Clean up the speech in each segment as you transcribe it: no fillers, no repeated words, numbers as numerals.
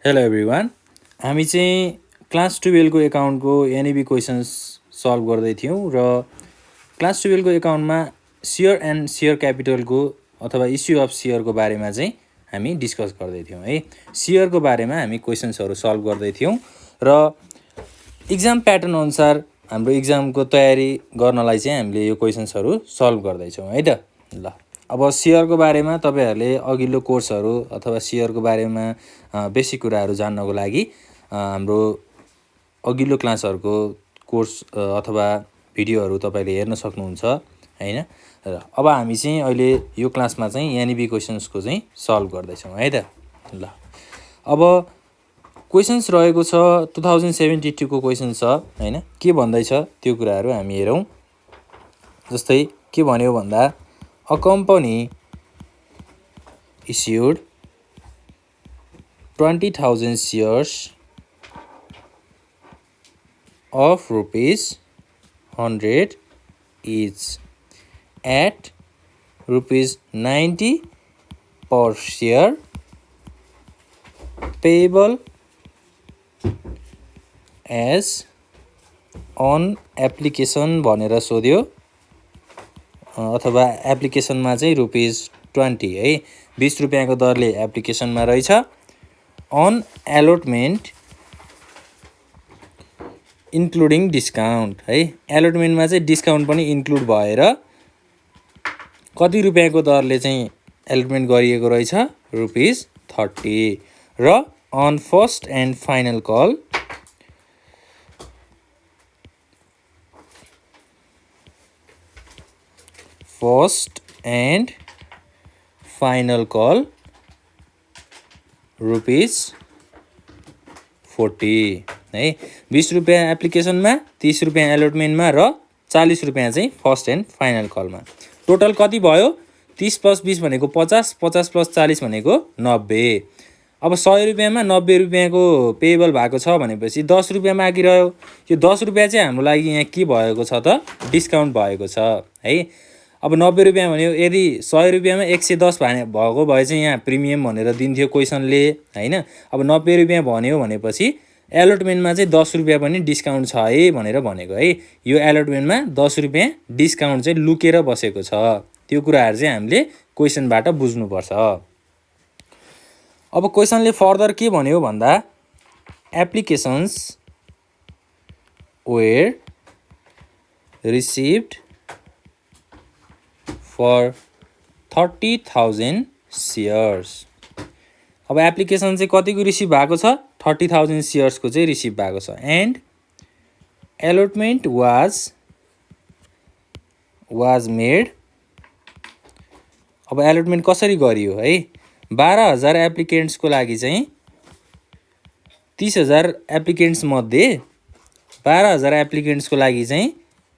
Hello everyone. हामी चाहिँ class 12 को एकाउन्टको एनइबी क्वेसन्स सल्भ गर्दै थियौँ र क्लास 12 को एकाउन्टमा सेयर एन्ड सेयर क्यापिटलको अथवा इस्यु अफ सेयरको बारेमा चाहिँ हामी डिस्कस गर्दै थियौँ है। सेयरको बारेमा हामी क्वेसन्सहरू सल्भ गर्दै थियौँ र इक्जाम प्याटर्न अनुसार हाम्रो इक्जामको तयारी गर्नलाई चाहिँ हामीले यो क्वेसन्सहरू सल्भ गर्दैछौँ है त। ल अब सेयरको बारेमा तपाईहरुले अघिल्लो कोर्सहरू अथवा सेयरको बारेमा बेसिक कुराहरू जान्नको लागि हाम्रो अघिल्लो क्लासहरूको कोर्स अथवा भिडियोहरू तपाईले हेर्न सक्नुहुन्छ हैन। र अब हामी चाहिँ अहिले यो क्लासमा चाहिँ एनइबी क्वेसन्सको चाहिँ सल्भ गर्दैछौँ है त। ल अब क्वेसन्स रहेको छ 2072 को क्वेसन छ हैन। के भन्दैछ त्यो कुराहरू हामी हेरौँ। जस्तै के भन्यो भन्दा a company issued 20,000 shares of rupees 100 each at rupees 90 per share payable as on application भनेर सोध्यो अथवा एप्लिकेसनमा चाहिँ ₹20 है 20 रुपैयाँको दरले एप्लिकेसनमा रहेछ। अन एलोटमेन्ट इन्क्लुडिङ डिस्काउन्ट है। एलोटमेन्टमा चाहिँ डिस्काउन्ट पनि इन्क्लुड भएर कति रुपैयाँको दरले चाहिँ एलोटमेन्ट गरिएको रहेछ ₹30 र on first and final call first and final call ₹40 है। 20 रुपैयाँ एप्लिकेसनमा 30 रुपैयाँ एलोटमेन्टमा र 40 रुपैयाँ चाहिँ फर्स्ट एन्ड फाइनल कलमा। टोटल कति भयो 30 + 20 भनेको 50, 50 + 40 भनेको 90। अब 100 रुपैयाँमा 90 रुपैयाँको पेएबल भएको छ भनेपछि 10 रुपैयाँ बाँकी रह्यो। यो 10 रुपैयाँ चाहिँ हाम्रो लागि यहाँ के भएको छ त डिस्काउन्ट भएको छ है। अब 90 रुपैयाँ भन्यो यदि 100 रुपैयाँमा 110 भएको भए चाहिँ यहाँ प्रिमियम भनेर दिन्थ्यो क्वेसनले हैन। अब 90 रुपैयाँ भन्यो भनेपछि एलोटमेन्टमा चाहिँ 10 रुपैयाँ पनि डिस्काउन्ट छ है भनेर भनेको है। यो एलोटमेन्टमा 10 रुपैयाँ डिस्काउन्ट चाहिँ लुकेर बसेको छ। त्यो कुराहरू चाहिँ हामीले क्वेसनबाट बुझ्नुपर्छ। अब क्वेसनले फर्दर के भन्यो भन्दा applications were received for 30,000 shares। अब एप्लिकेसन चाहिँ कतिको रिसिभ भएको छ 30,000 सेयर्सको चाहिँ रिसिभ भएको छ। And allotment was made. अब एलोटमेन्ट कसरी गरियो है 12,000 एप्लिकेन्ट्सको लागि चाहिँ 30,000 एप्लिकेन्ट्स मध्ये 12,000 एप्लिकेन्ट्सको लागि चाहिँ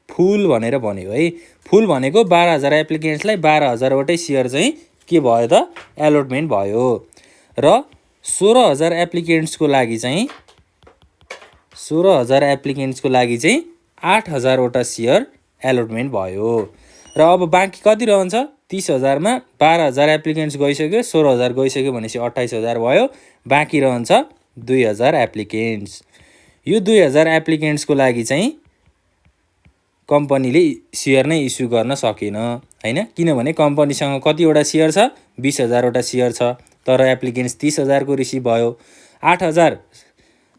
फुल भनेर भन्यो है। फुल भनेको 12,000 एप्लिकेन्ट्सलाई 12,000 वटै सेयर चाहिँ के भयो त एलोटमेन्ट भयो र 16,000 एप्लिकेन्ट्सको लागि चाहिँ 8,000 वटा सेयर एलोटमेन्ट भयो र अब बाँकी कति रहन्छ 30,000 मा 12,000 एप्लिकेन्ट्स गइसक्यो 16,000 गइसक्यो भनेपछि 28,000 भयो। बाँकी रहन्छ 2,000 एप्लिकेन्ट्स। यो 2,000 एप्लिकेन्ट्सको लागि चाहिँ कम्पनीले सेयर नै इस्यु गर्न सकेन हैन। किनभने कम्पनीसँग कतिवटा सेयर छ 20,000 वटा सेयर छ तर एप्लिकेन्ट्स 30,000 को रिसिभ भयो। 8,000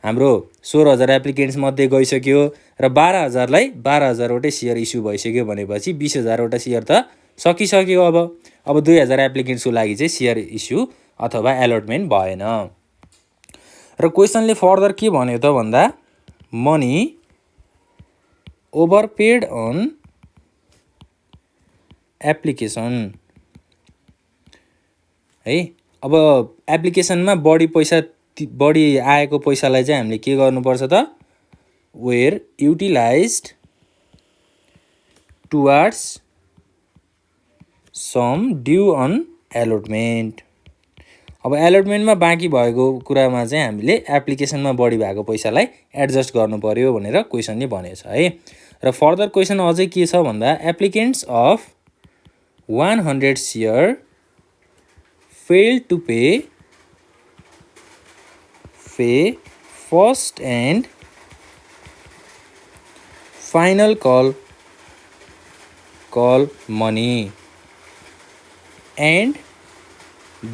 हाम्रो 16,000 एप्लिकेन्ट्स मध्ये गइसक्यो र 12,000 लाई 12,000 वटै सेयर इस्यु भइसक्यो भनेपछि 20,000 वटा सेयर त सकिसक्यो। अब 2,000 एप्लिकेन्ट्सको लागि चाहिँ सेयर इस्यु अथवा एलोटमेन्ट भएन। र क्वेसनले फर्दर के भन्यो त भन्दा मनी overpaid on application है। अब एप्लिकेसनमा बढी आएको पैसालाई चाहिँ हामीले के गर्नुपर्छ त were utilised towards sum due on allotment. अब एलोटमेन्टमा बाँकी भएको कुरामा चाहिँ हामीले एप्लिकेसनमा बढी भएको पैसालाई एडजस्ट गर्नु पर्यो भनेर क्वेसनले भनेको छ है। र फर्दर क्वेसन अझै के छ भन्दा applicants of 100 share failed to pay pay first and final call money and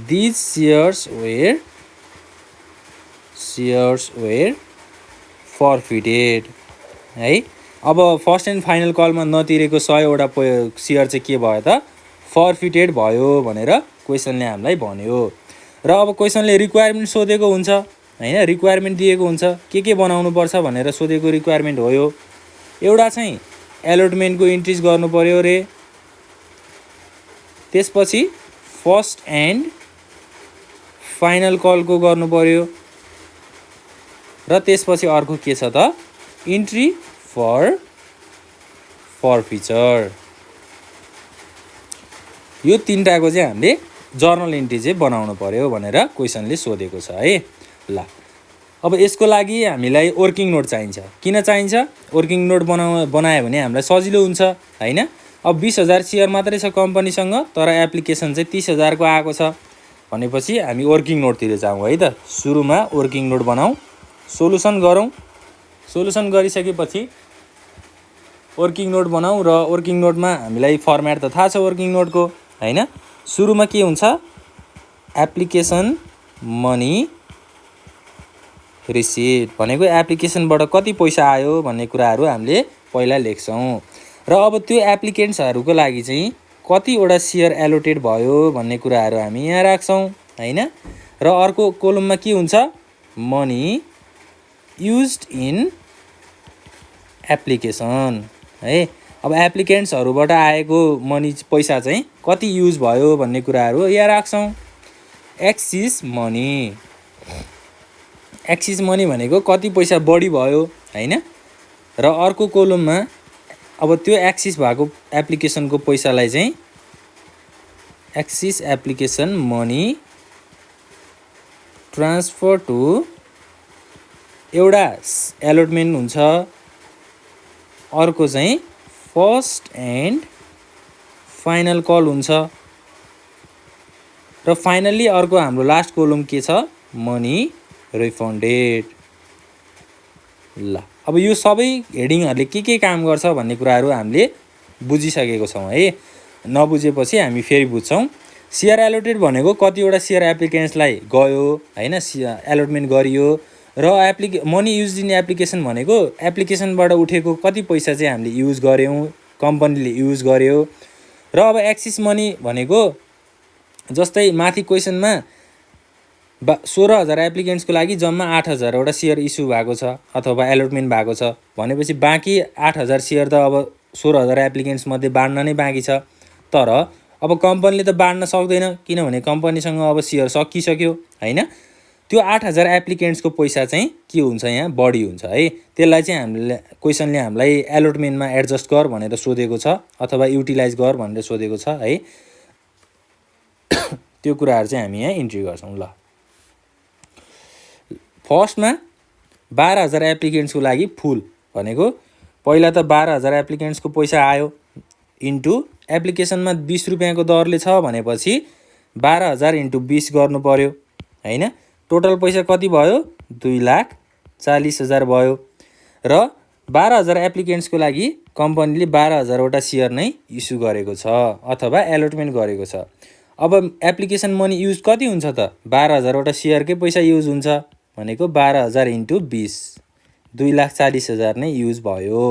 these shares were forfeited है। अब फर्स्ट एन्ड फाइनल कलमा नतिरेको 100वटा सेयर चाहिँ के भयो त फर्फिटेड भयो भनेर क्वेसनले हामीलाई भन्यो। र अब क्वेसनले रिक्वायरमेन्ट सोधेको हुन्छ हैन, रिक्वायरमेन्ट दिएको हुन्छ के बनाउनु पर्छ भनेर सोधेको रिक्वायरमेन्ट हो यो। एउटा चाहिँ एलोटमेन्टको इन्ट्रिज गर्नु पर्यो रे, त्यसपछि फर्स्ट एन्ड फाइनल कलको गर्नु पर्यो र त्यसपछि अर्को के छ त इन्ट्री फर फर्फिचर। यो तीनटाको चाहिँ हामीले जर्नल इन्ट्री चाहिँ बनाउनु पर्यो भनेर क्वेसनले सोधेको छ है। ल अब यसको लागि हामीलाई वर्किङ नोट चाहिन्छ। किन चाहिन्छ? वर्किङ नोट बनायो भने हामीलाई सजिलो हुन्छ हैन। अब 20,000 सेयर मात्रै छ कम्पनीसँग, तर एप्लिकेसन चाहिँ 30,000 को आएको छ भनेपछि हामी वर्किङ नोटतिर जाउँ है त। सुरुमा वर्किङ नोट बनाऊ, सोलुसन गरौँ, सोलुसन गरिसकेपछि वर्किङ नोट बनाऊ र वर्किङ नोटमा हामीलाई फर्म्याट त थाहा छ वर्किङ नोटको हैन। सुरुमा के हुन्छ एप्लिकेसन मनी रिसिभ भनेको एप्लिकेसनबाट कति पैसा आयो भन्ने कुराहरू हामीले पहिला लेख्छौँ र अब त्यो एप्लिकेन्ट्सहरूको लागि चाहिँ कतिवटा सेयर एलोटेड भयो भन्ने कुराहरू हामी यहाँ राख्छौँ हैन। र अर्को कोलममा के हुन्छ मनी युज्ड इन एप्लिकेसन है। अब एप्लिकेन्ट्सहरूबाट आएको मनी पैसा चाहिँ कति युज भयो भन्ने कुराहरू यहाँ राख्छौँ। एक्सिस मनी, एक्सिस मनी भनेको कति पैसा बढी भयो हैन। र अर्को कोलममा अब त्यो एक्सिस भएको एप्लिकेसनको पैसालाई चाहिँ excess application money transfer to एउटा एलोटमेन्ट हुन्छ, अर्को चाहिँ फर्स्ट एन्ड फाइनल कल हुन्छ र फाइनल्ली अर्को हाम्रो लास्ट कोलम के छ मनी रिफन्डेड। ल अब यो सबै हेडिङहरूले के काम गर्छ भन्ने कुराहरू हामीले बुझिसकेको छौँ है। नबुझेपछि हामी फेरि बुझ्छौँ। सेयर एलोटेड भनेको कतिवटा सेयर एप्लिकेन्ट्सलाई गयो हैन, एलोटमेन्ट गरियो र मनी युज इन एप्लिकेसन भनेको एप्लिकेसनबाट उठेको कति पैसा चाहिँ हामीले युज गऱ्यौँ, कम्पनीले युज गर्यो। र अब एक्सिस मनी भनेको जस्तै माथि क्वेसनमा 16,000 एप्लिकेन्ट्सको लागि जम्मा 8,000वटा सेयर इस्यु भएको छ अथवा एलोटमेन्ट भएको छ भनेपछि बाँकी 8,000 सेयर त अब 16,000 एप्लिकेन्ट्स मध्ये बाँड्न नै बाँकी छ। तर अब कम्पनीले त बाँड्न सक्दैन किनभने कम्पनीसँग अब सेयर सकिसक्यो हैन। त्यो 8,000 एप्लिकेन्ट्सको पैसा चाहिँ के हुन्छ यहाँ बढी हुन्छ है। त्यसलाई चाहिँ हामीले क्वेसनले हामीलाई एलोटमेन्टमा एडजस्ट गर भनेर सोधेको छ अथवा युटिलाइज गर भनेर सोधेको छ है। त्यो कुराहरू चाहिँ हामी यहाँ इन्ट्री गर्छौँ। ल फर्स्टमा 12,000 एप्लिकेन्ट्सको लागि फुल भनेको पहिला त 12,000 एप्लिकेन्ट्सको पैसा आयो इन्टु एप्लिकेसनमा 20 रुपियाँको दरले छ भनेपछि 12,000 इन्टु 20 गर्नु पर्यो हैन। टोटल पैसा कति भयो 2,40,000 भयो र 12,000 एप्लिकेन्ट्सको लागि कम्पनीले 12,000वटा सेयर नै इस्यु गरेको छ अथवा एलोटमेन्ट गरेको छ। अब एप्लिकेसन मनी युज कति हुन्छ त 12,000वटा सेयरकै पैसा युज हुन्छ भनेको 12,000 इन्टु 20 2,40,000 नै युज भयो।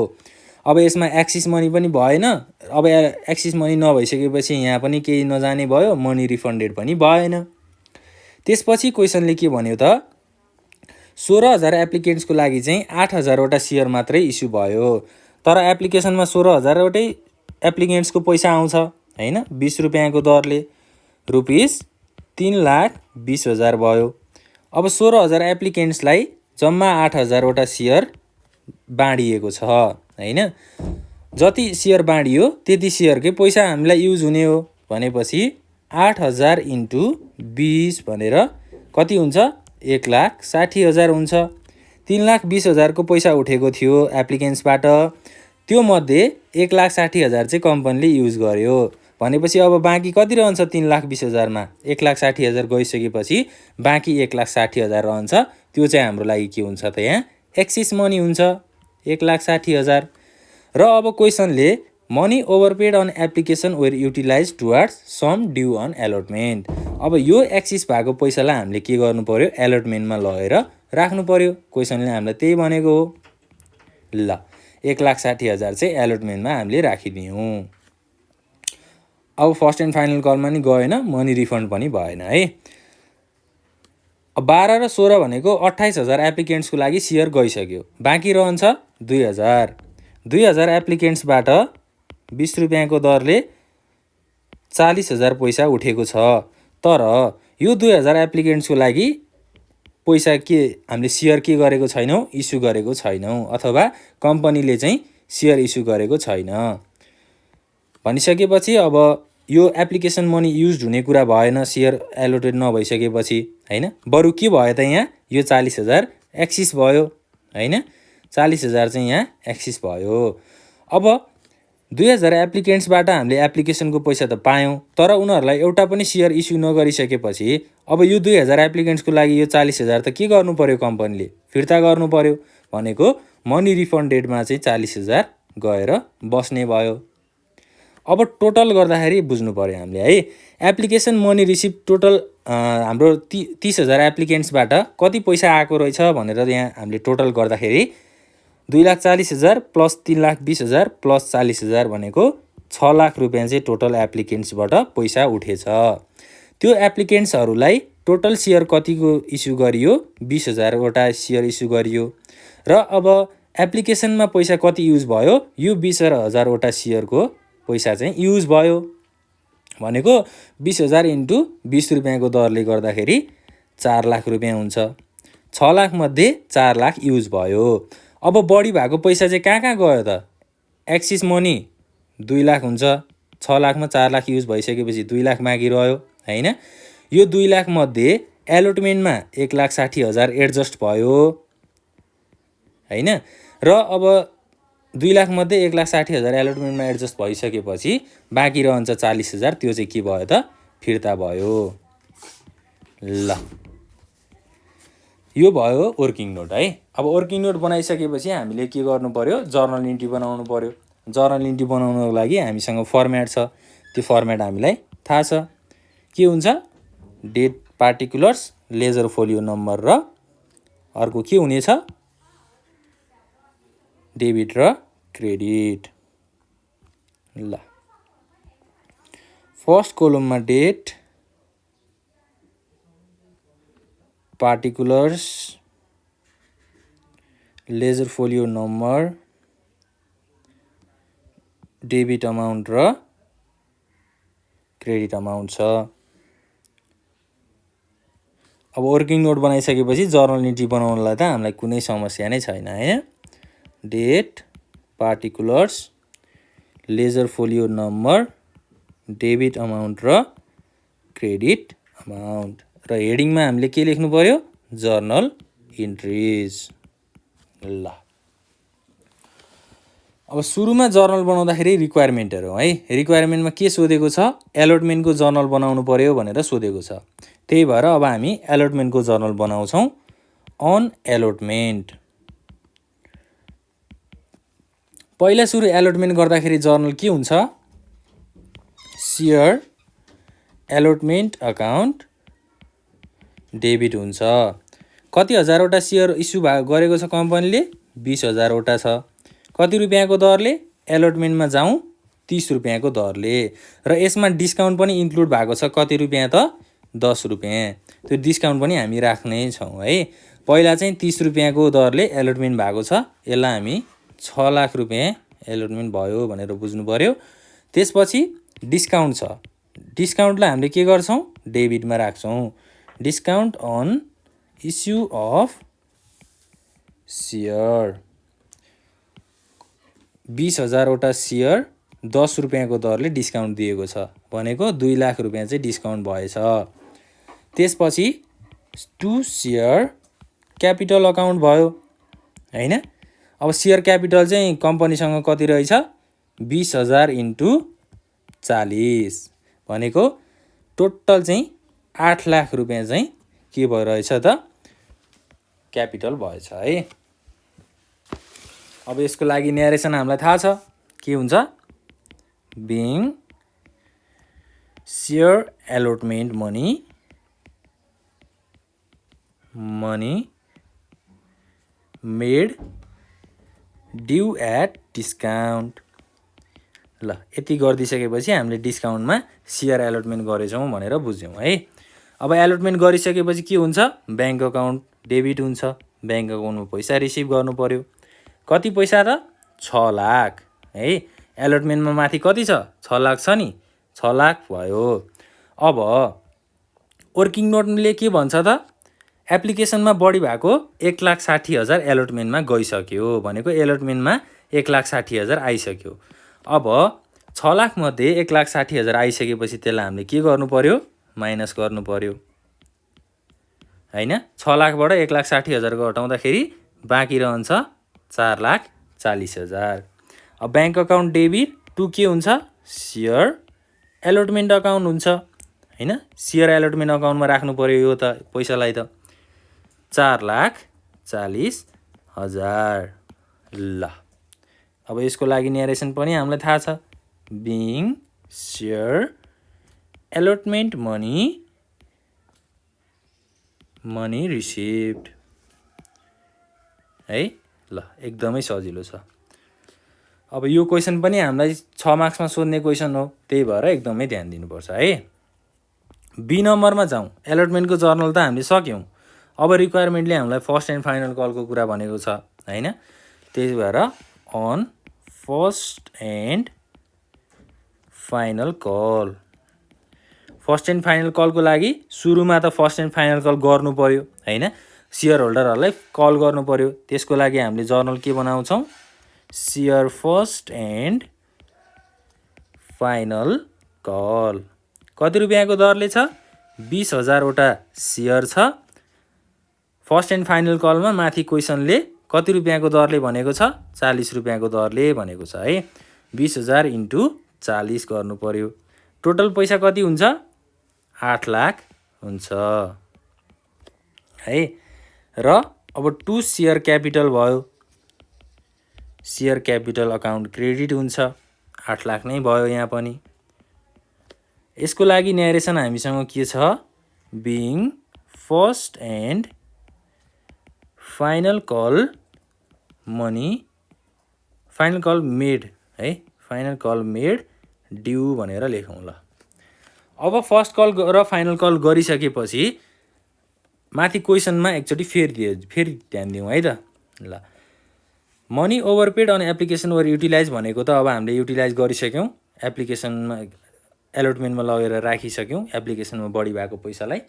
अब यसमा एक्सिस मनी पनि भएन। अब एक्सिस मनी नभइसकेपछि यहाँ पनि केही नजाने भयो, मनी रिफन्डेड पनि भएन। त्यसपछि क्वेसनले के भन्यो त 16,000 एप्लिकेन्ट्सको लागि चाहिँ 8,000वटा सेयर मात्रै इस्यु भयो। तर एप्लिकेसनमा 16,000वटै एप्लिकेन्ट्सको पैसा आउँछ हैन 20 रुपियाँको दरले रुपिस 3,20,000 भयो। अब 16,000 एप्लिकेन्ट्सलाई जम्मा 8,000वटा सेयर बाँडिएको छ हैन। जति सेयर बाँडियो त्यति सेयरकै पैसा हामीलाई युज हुने हो भनेपछि 8,000 इन्टु 20 भनेर कति हुन्छ 1,60,000 हुन्छ। 3,20,000 को पैसा उठेको थियो एप्लिकेन्ट्सबाट, त्यो मध्ये 1,60,000 चाहिँ कम्पनीले युज गर्यो भनेपछि अब बाँकी कति रहन्छ 3,20,000 मा 1,60,000 गइसकेपछि बाँकी 1,60,000 रहन्छ। त्यो चाहिँ हाम्रो लागि के हुन्छ त यहाँ एक्सिस मनी हुन्छ 1,60,000। र अब क्वेसनले money overpaid on application were utilise towards sum due on allotment. अब यो एक्सिस भएको पैसालाई हामीले के गर्नु पर्यो एलोटमेन्टमा लगेर राख्नु पर्यो। क्वेसनले हामीलाई त्यही भनेको हो। ल 1,60,000 चाहिँ एलोटमेन्टमा हामीले राखिदियौँ। अब फर्स्ट एन्ड फाइनल कलमा नि गएन, मनी रिफन्ड पनि भएन है। अब 12 र 16 भनेको 28,000 एप्लिकेन्ट्सको लागि सेयर गइसक्यो। बाँकी रहन्छ 2,000। 2,000 एप्लिकेन्ट्सबाट 20 रुपियाँको दरले 40,000 पैसा उठेको छ। तर यो 2,000 एप्लिकेन्ट्सको लागि पैसा के हामीले सेयर के गरेको छैनौँ, इस्यु गरेको छैनौँ, अथवा कम्पनीले चाहिँ सेयर इस्यु गरेको छैन भनिसकेपछि अब यो एप्लिकेसन मनी युज हुने कुरा भएन सेयर एलोटेड नभइसकेपछि हैन। बरु के भयो त यहाँ यो 40,000 एक्सिस भयो हैन। 40,000 चाहिँ यहाँ एक्सिस भयो। अब 2,000 एप्लिकेन्ट्सबाट हामीले एप्लिकेसनको पैसा त पायौँ, तर उनीहरूलाई एउटा पनि सेयर इस्यु नगरिसकेपछि अब यो 2,000 एप्लिकेन्ट्सको लागि यो 40,000 त के गर्नु पर्यो, कम्पनीले फिर्ता गर्नु पर्यो। भनेको मनी रिफन्ड डेटमा चाहिँ 40,000 गएर बस्ने भयो। अब टोटल गर्दाखेरि बुझ्नु पर्यो हामीले है। एप्लिकेसन मनी रिसिभ टोटल हाम्रो 30,000 एप्लिकेन्ट्सबाट कति पैसा आएको रहेछ भनेर यहाँ हामीले टोटल गर्दाखेरि 2,40,000 प्लस 3,20,000 प्लस 40,000 भनेको 6 लाख रुपियाँ चाहिँ टोटल एप्लिकेन्ट्सबाट पैसा उठेछ। त्यो एप्लिकेन्ट्सहरूलाई टोटल सेयर कतिको इस्यु गरियो, 20,000वटा सेयर इस्यु गरियो। र अब एप्लिकेसनमा पैसा कति युज भयो, यो 20,000वटा सेयरको पैसा चाहिँ युज भयो। भनेको 20,000 इन्टु 20 रुपियाँको दरले गर्दाखेरि 4 लाख रुपियाँ हुन्छ। 6 लाख मध्ये 4 लाख युज भयो। अब बढी भएको पैसा चाहिँ कहाँ गयो त? एक्सिस मनी 2 लाख हुन्छ। 6 लाखमा 4 लाख युज भइसकेपछि 2 लाख बाँकी रह्यो हैन। यो 2 लाख मध्ये एलोटमेन्टमा 1,60,000 एडजस्ट भयो हैन। र अब 2 लाख मध्ये 1,60,000 एलोटमेन्टमा एडजस्ट भइसकेपछि बाँकी रहन्छ 40,000। त्यो चाहिँ के भयो त? फिर्ता भयो। ल यो भयो वर्किङ नोट है। अब वर्किङ नोट बनाइसकेपछि हामीले के गर्नु पर्यो, जर्नल इन्ट्री बनाउनु पर्यो। जर्नल इन्ट्री बनाउनको लागि हामीसँग फर्मेट छ। त्यो फर्मेट हामीलाई थाहा छ के हुन्छ, date particulars ledger folio number र अर्को के हुनेछ डेबिट र क्रेडिट। ल फर्स्ट कोलममा date particulars ledger folio number debit amount र क्रेडिट अमाउन्ट छ। अब वर्किङ नोट बनाइसकेपछि जर्नल इन्ट्री बनाउनलाई त हामीलाई कुनै समस्या नै छैन हैन। Date particulars ledger folio number debit amount र क्रेडिट अमाउन्ट। र हेडिङमा हामीले के लेख्नु पर्यो, जर्नल इन्ट्रिज। ल अब सुरुमा जर्नल बनाउँदाखेरि रिक्वायरमेन्टहरू है। रिक्वायरमेन्टमा के सोधेको छ, एलोटमेन्टको जर्नल बनाउनु पर्यो भनेर सोधेको छ। त्यही भएर अब हामी एलोटमेन्टको जर्नल बनाउँछौँ। अन एलोटमेन्ट पहिला सुरु एलोटमेन्ट गर्दाखेरि जर्नल के हुन्छ, सेयर एलोटमेन्ट अकाउन्ट डेबिट हुन्छ। कति हजारवटा सेयर इस्यु गरेको छ कम्पनीले, 20,000वटा छ। कति रुपियाँको दरले, एलोटमेन्टमा जाउँ 30 रुपियाँको दरले। र यसमा डिस्काउन्ट पनि इन्क्लुड भएको छ। कति रुपियाँ त, 10 रुपियाँ। त्यो डिस्काउन्ट पनि हामी राख्ने छौँ है। पहिला चाहिँ 30 रुपियाँको दरले एलोटमेन्ट भएको छ। यसलाई हामी 6 लाख रुपियाँ एलोटमेन्ट भयो भनेर बुझ्नु पर्यो। त्यसपछि डिस्काउन्ट छ। डिस्काउन्टलाई हामीले के गर्छौँ, डेबिटमा राख्छौँ। Discount on issue of share 20,000वटा सेयर 10 रुपियाँको दरले डिस्काउन्ट दिएको छ भनेको 2 लाख रुपियाँ चाहिँ डिस्काउन्ट भएछ। त्यसपछि टु सेयर क्यापिटल अकाउन्ट भयो हैन। अब सेयर क्यापिटल चाहिँ कम्पनीसँग कति रहेछ, 20,000 इन्टु 40 भनेको टोटल चाहिँ 8 लाख रुपियाँ चाहिँ के भइरहेछ त, क्यापिटल भएछ है। अब यसको लागि न्यारेसन हामीलाई थाहा छ के हुन्छ, being share allotment money made due at discount. ल यति गरिदिइसकेपछि हामीले डिस्काउन्टमा सेयर एलोटमेन्ट गरेछौँ भनेर बुझ्यौँ है। अब एलोटमेन्ट गरिसकेपछि के हुन्छ, ब्याङ्क अकाउन्ट डेबिट हुन्छ, ब्याङ्क अकाउन्टमा पैसा रिसिभ गर्नु पर्यो। कति पैसा त, 6 लाख है। एलोटमेन्टमा माथि कति छ, 6 लाख छ नि, 6 लाख भयो। अब वर्किङ नोटले के भन्छ त, एप्लिकेसनमा बढी भएको 1,60,000 एलोटमेन्टमा गइसक्यो भनेको, एलोटमेन्टमा 1,60,000 आइसक्यो। अब 6 लाख मध्ये 1,60,000 आइसकेपछि त्यसलाई हामीले के गर्नु पर्यो, माइनस गर्नु पर्यो हैन। 6 लाखबाट 1,60,000 घटाउँदाखेरि बाँकी रहन्छ 4,40,000। अब ब्याङ्क अकाउन्ट डेबिट टु के हुन्छ, सेयर एलोटमेन्ट अकाउन्ट हुन्छ हैन। सेयर एलोटमेन्ट अकाउन्टमा राख्नु पर्यो यो त पैसालाई त, 4,40,000। ल अब यसको लागि न्यारेसन पनि हामीलाई थाहा छ, being share allotment money received है। ल एकदमै सजिलो छ। अब यो क्वेसन पनि हामीलाई 6 मार्क्समा सोध्ने क्वेसन हो, त्यही भएर एकदमै ध्यान दिनुपर्छ है। बी नम्बरमा जाउँ। एलोटमेन्टको जर्नल त हामीले सक्यौँ। अब रिक्वायरमेन्टले हामीलाई फर्स्ट एन्ड फाइनल कलको कुरा भनेको छ हैन। त्यही भएर on first and final call, first and final कलको लागि सुरुमा त फर्स्ट एन्ड फाइनल कल गर्नु पर्यो हैन। सेयर होल्डरहरूलाई कल गर्नु पर्यो। त्यसको लागि हामीले जर्नल के बनाउँछौँ, share first and final call. कति रुपियाँको दरले छ, 20,000 वटा सेयर छ। फर्स्ट एन्ड फाइनल कलमा माथि क्वेसनले कति रुपियाँको दरले भनेको छ, 40 रुपियाँको दरले भनेको छ है। 20,000 × 40 गर्नु पर्यो। टोटल पैसा कति हुन्छ, 8 लाख हुन्छ है। र अब टु सेयर क्यापिटल भयो, सेयर क्यापिटल अकाउन्ट क्रेडिट हुन्छ, 8 लाख नै भयो यहाँ पनि। यसको लागि न्यारेसन हामीसँग के छ, being first and final call made है, फाइनल कल मेड ड्यू भनेर लेखौँ। ल अब फर्स्ट कल र फाइनल कल गरिसकेपछि माथि क्वेसनमा एकचोटि फेरि ध्यान दिउँ है त। ल money overpaid on application were utilise भनेको त अब हामीले युटिलाइज गरिसक्यौँ, एप्लिकेसनमा एलोटमेन्टमा लगेर राखिसक्यौँ एप्लिकेसनमा बढी भएको पैसालाई।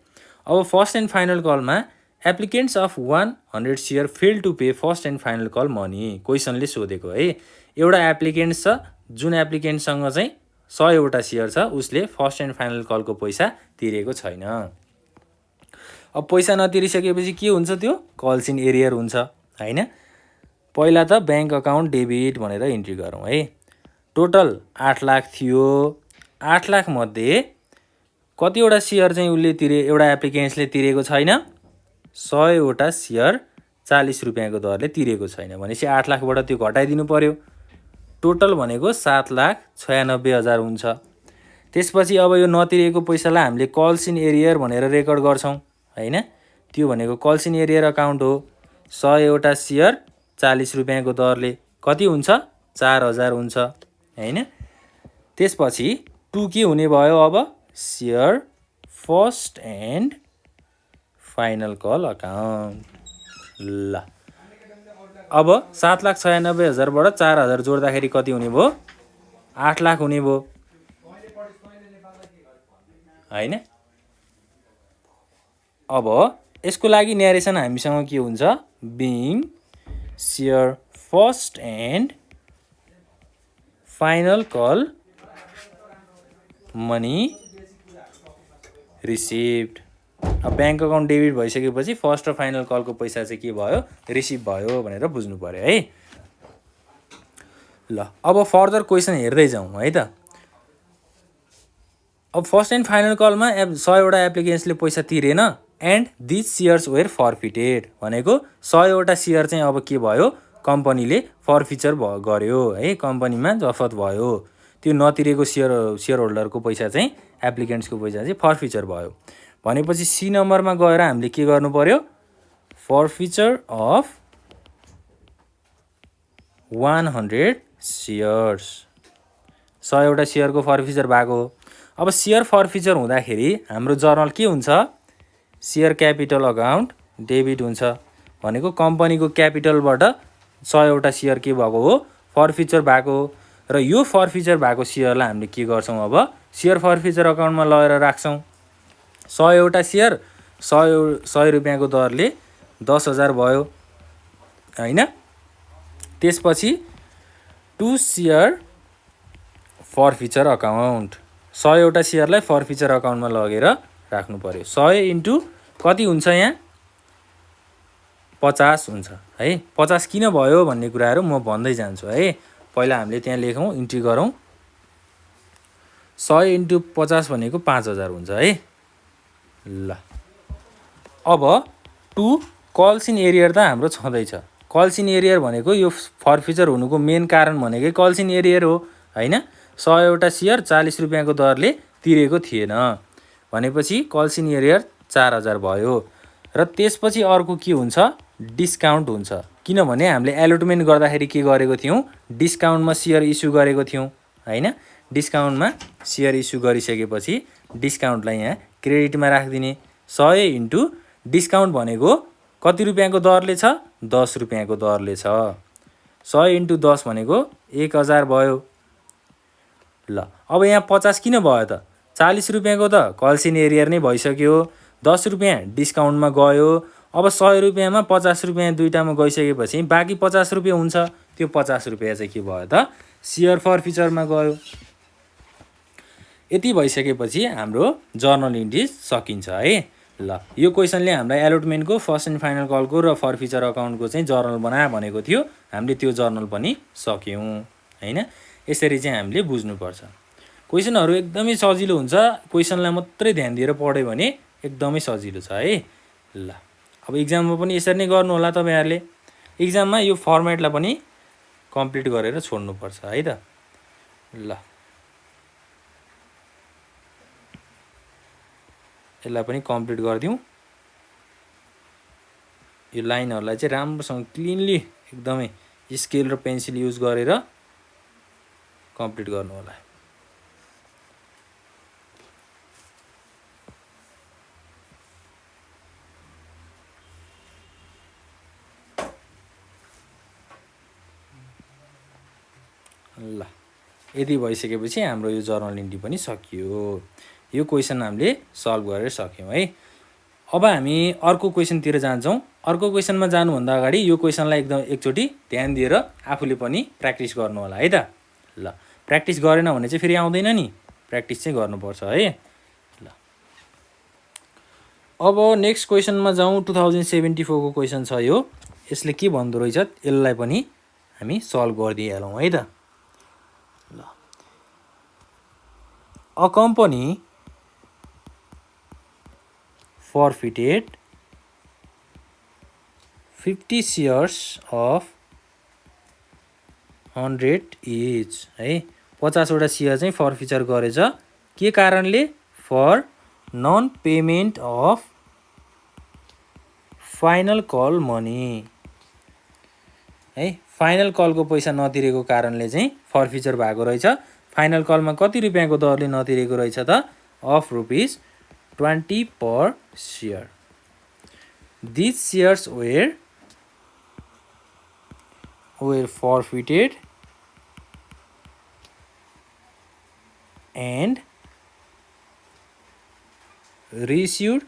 अब फर्स्ट एन्ड फाइनल कलमा applicants of 100 share fail to pay first and final call money, क्वेसनले सोधेको है। एउटा एप्लिकेन्ट छ, जुन एप्लिकेन्टसँग चाहिँ 100 वटा सेयर छ, उसले फर्स्ट एन्ड फाइनल कलको पैसा तिरेको छैन। अब पैसा नतिरिसकेपछि के हुन्छ, त्यो कल्स इन एरियर हुन्छ हैन। पहिला त ब्याङ्क अकाउन्ट डेबिट भनेर इन्ट्री गरौँ है। टोटल 8 लाख थियो। 8 लाख मध्ये कतिवटा सेयर चाहिँ उसले एउटा एप्लिकेन्ट्सले तिरेको छैन, 100 वटा सेयर 40 रुपियाँको दरले तिरेको छैन भनेपछि 8 लाखबाट त्यो घटाइदिनु पर्यो। टोटल भनेको 7,96,000 हुन्छ। त्यसपछि अब यो नतिरेको पैसालाई हामीले कल्स इन एरियर भनेर रेकर्ड गर्छौँ हैन। त्यो भनेको कल्स इन एरियर अकाउन्ट हो। 100 वटा सेयर 40 रुपियाँको दरले कति हुन्छ, 4,000 हुन्छ हैन। त्यसपछि टु के हुने भयो, अब share first and final call account. ल अब 7,96,000बाट 4,000 जोड्दाखेरि कति हुने भयो, 8 लाख हुने भयो हैन। अब यसको लागि न्यारेसन हामीसँग के हुन्छ, being share first and final call money received. अब ब्याङ्क अकाउन्ट डेबिट भइसकेपछि फर्स्ट र फाइनल कलको पैसा चाहिँ के भयो, रिसिभ भयो भनेर बुझ्नु पर्यो है। ल अब फर्दर क्वेसन हेर्दै जाउँ है त। अब फर्स्ट एन्ड फाइनल कलमा 100 वटा एप्लिकेन्ट्सले पैसा तिरेन, एन्ड दिज सेयर्स वेयर फर्फिटेड भनेको 100वटा सेयर चाहिँ अब के भयो कम्पनीले फर्फिचर गर्यो है, कम्पनीमा जफत भयो, त्यो नतिरेको सेयर होल्डरको पैसा चाहिँ एप्लिकेन्ट्सको पैसा चाहिँ फर्फिचर भयो भनेपछि सी नम्बरमा गएर हामीले के गर्नु पर्यो फर्फिचर अफ 100 सेयर्स, 100वटा सेयरको फर्फिचर भएको हो। अब सेयर फर्फिचर हुँदाखेरि हाम्रो जर्नल के हुन्छ सेयर क्यापिटल अकाउन्ट डेबिट हुन्छ भनेको कम्पनीको क्यापिटलबाट 100वटा सेयर के भएको हो फर्फिचर भएको हो र यो फर्फिचर भएको सेयरलाई हामीले के गर्छौँ अब सेयर फर्फिचर अकाउन्टमा लगेर राख्छौँ। 100वटा सेयर 100 रुपियाँको दरले 10,000 भयो हैन। त्यसपछि टु सेयर फर्फिचर अकाउन्ट 100वटा सेयरलाई फर्फिचर अकाउन्टमा लगेर राख्नु पर्यो। 100 इन्टु कति हुन्छ यहाँ 50 हुन्छ है। 50 किन भयो भन्ने कुराहरू म भन्दै जान्छु है। पहिला हामीले त्यहाँ लेखौँ इन्ट्री गरौँ 100 इन्टु 50 भनेको 5,000 हुन्छ है। ल अब टु कल्स इन एरियर त हाम्रो छँदैछ। कल्स इन एरियर भनेको यो फर्फिचर हुनुको मेन कारण भनेकै कल्स इन एरियर हो हैन। 100वटा सेयर 40 रुपियाँको दरले तिरेको थिएन भनेपछि कल्स इन एरियर 4,000 भयो र त्यसपछि अर्को के हुन्छ डिस्काउन्ट हुन्छ किनभने हामीले एलोटमेन्ट गर्दाखेरि के गरेको थियौँ डिस्काउन्टमा सेयर इस्यु गरेको थियौँ हैन। डिस्काउन्टमा सेयर इस्यु गरिसकेपछि डिस्काउन्टलाई यहाँ क्रेडिटमा राखिदिने। 100 इन्टु डिस्काउन्ट भनेको कति रुपियाँको दरले छ 10 रुपियाँको दरले छ। 100 इन्टु 10 भनेको 1,000 भयो। ल अब यहाँ 50 किन भयो त 40 रुपियाँको त कल्स इन एरियर नै भइसक्यो, 10 रुपियाँ डिस्काउन्टमा गयो। अब 100 रुपियाँमा 50 रुपियाँ दुईटामा गइसकेपछि बाँकी 50 रुपियाँ हुन्छ, त्यो 50 रुपियाँ चाहिँ के भयो त सेयर फर्फिचरमा गयो। यति भइसकेपछि हाम्रो जर्नल इन्ट्री सकिन्छ है। ल यो क्वेसनले हामीलाई एलोटमेन्टको फर्स्ट एन्ड फाइनल कलको र फर्फिचर अकाउन्टको चाहिँ जर्नल बना भनेको थियो, हामीले त्यो जर्नल पनि सक्यौँ हैन। यसरी चाहिँ हामीले बुझ्नुपर्छ। क्वेसनहरू एकदमै सजिलो हुन्छ, क्वेसनलाई मात्रै ध्यान दिएर पढ्यो भने एकदमै सजिलो छ है। ल अब इक्जाममा पनि यसरी नै गर्नु होला तपाईहरुले। इक्जाममा यो फर्मेटलाई पनि कम्प्लिट गरेर छोड्नुपर्छ है त। ल यसलाई पनि कम्प्लिट गरिदिउँ। यो लाइनहरुलाई चाहिँ राम्रोसँग क्लिनली एकदमै स्केल र पेन्सिल युज गरेर कम्प्लिट गर्नु होला। ल यदि भइसकेपछि हाम्रो यो जर्नल इन्ट्री पनि सकियो। यो क्वेसन हामीले सल्भ गरेर सक्यौं है। अब हामी अर्को क्वेसनतिर जान्छौं। अर्को क्वेसनमा जानुभन्दा अगाडि यो क्वेसनलाई एकदम एकचोटी ध्यान दिएर आफूले पनि प्र्याक्टिस गर्नु होला है त। ल प्र्याक्टिस गरेन भने चाहिँ फेरि आउँदैन नि, प्र्याक्टिस चाहिँ गर्नुपर्छ है। ल अब नेक्स्ट क्वेसनमा जाउँ। 2074 को क्वेसन छ यो। यसले के भन्दो रहेछ यसलाई पनि हामी सल्भ गरिदिइहालौं है त। ल A company forfeited 50 shares of 100 each है। 50 वटा सेयर चाहिँ फर्फिचर गरेछ के कारणले for non payment of final call money है। फाइनल कलको पैसा नतिरेको कारणले चाहिँ फर्फिचर भएको रहेछ। फाइनल कलमा कति रुपियाँको दरले नतिरेको रहेछ त of ₹20 per share. These shares were forfeited and reissued।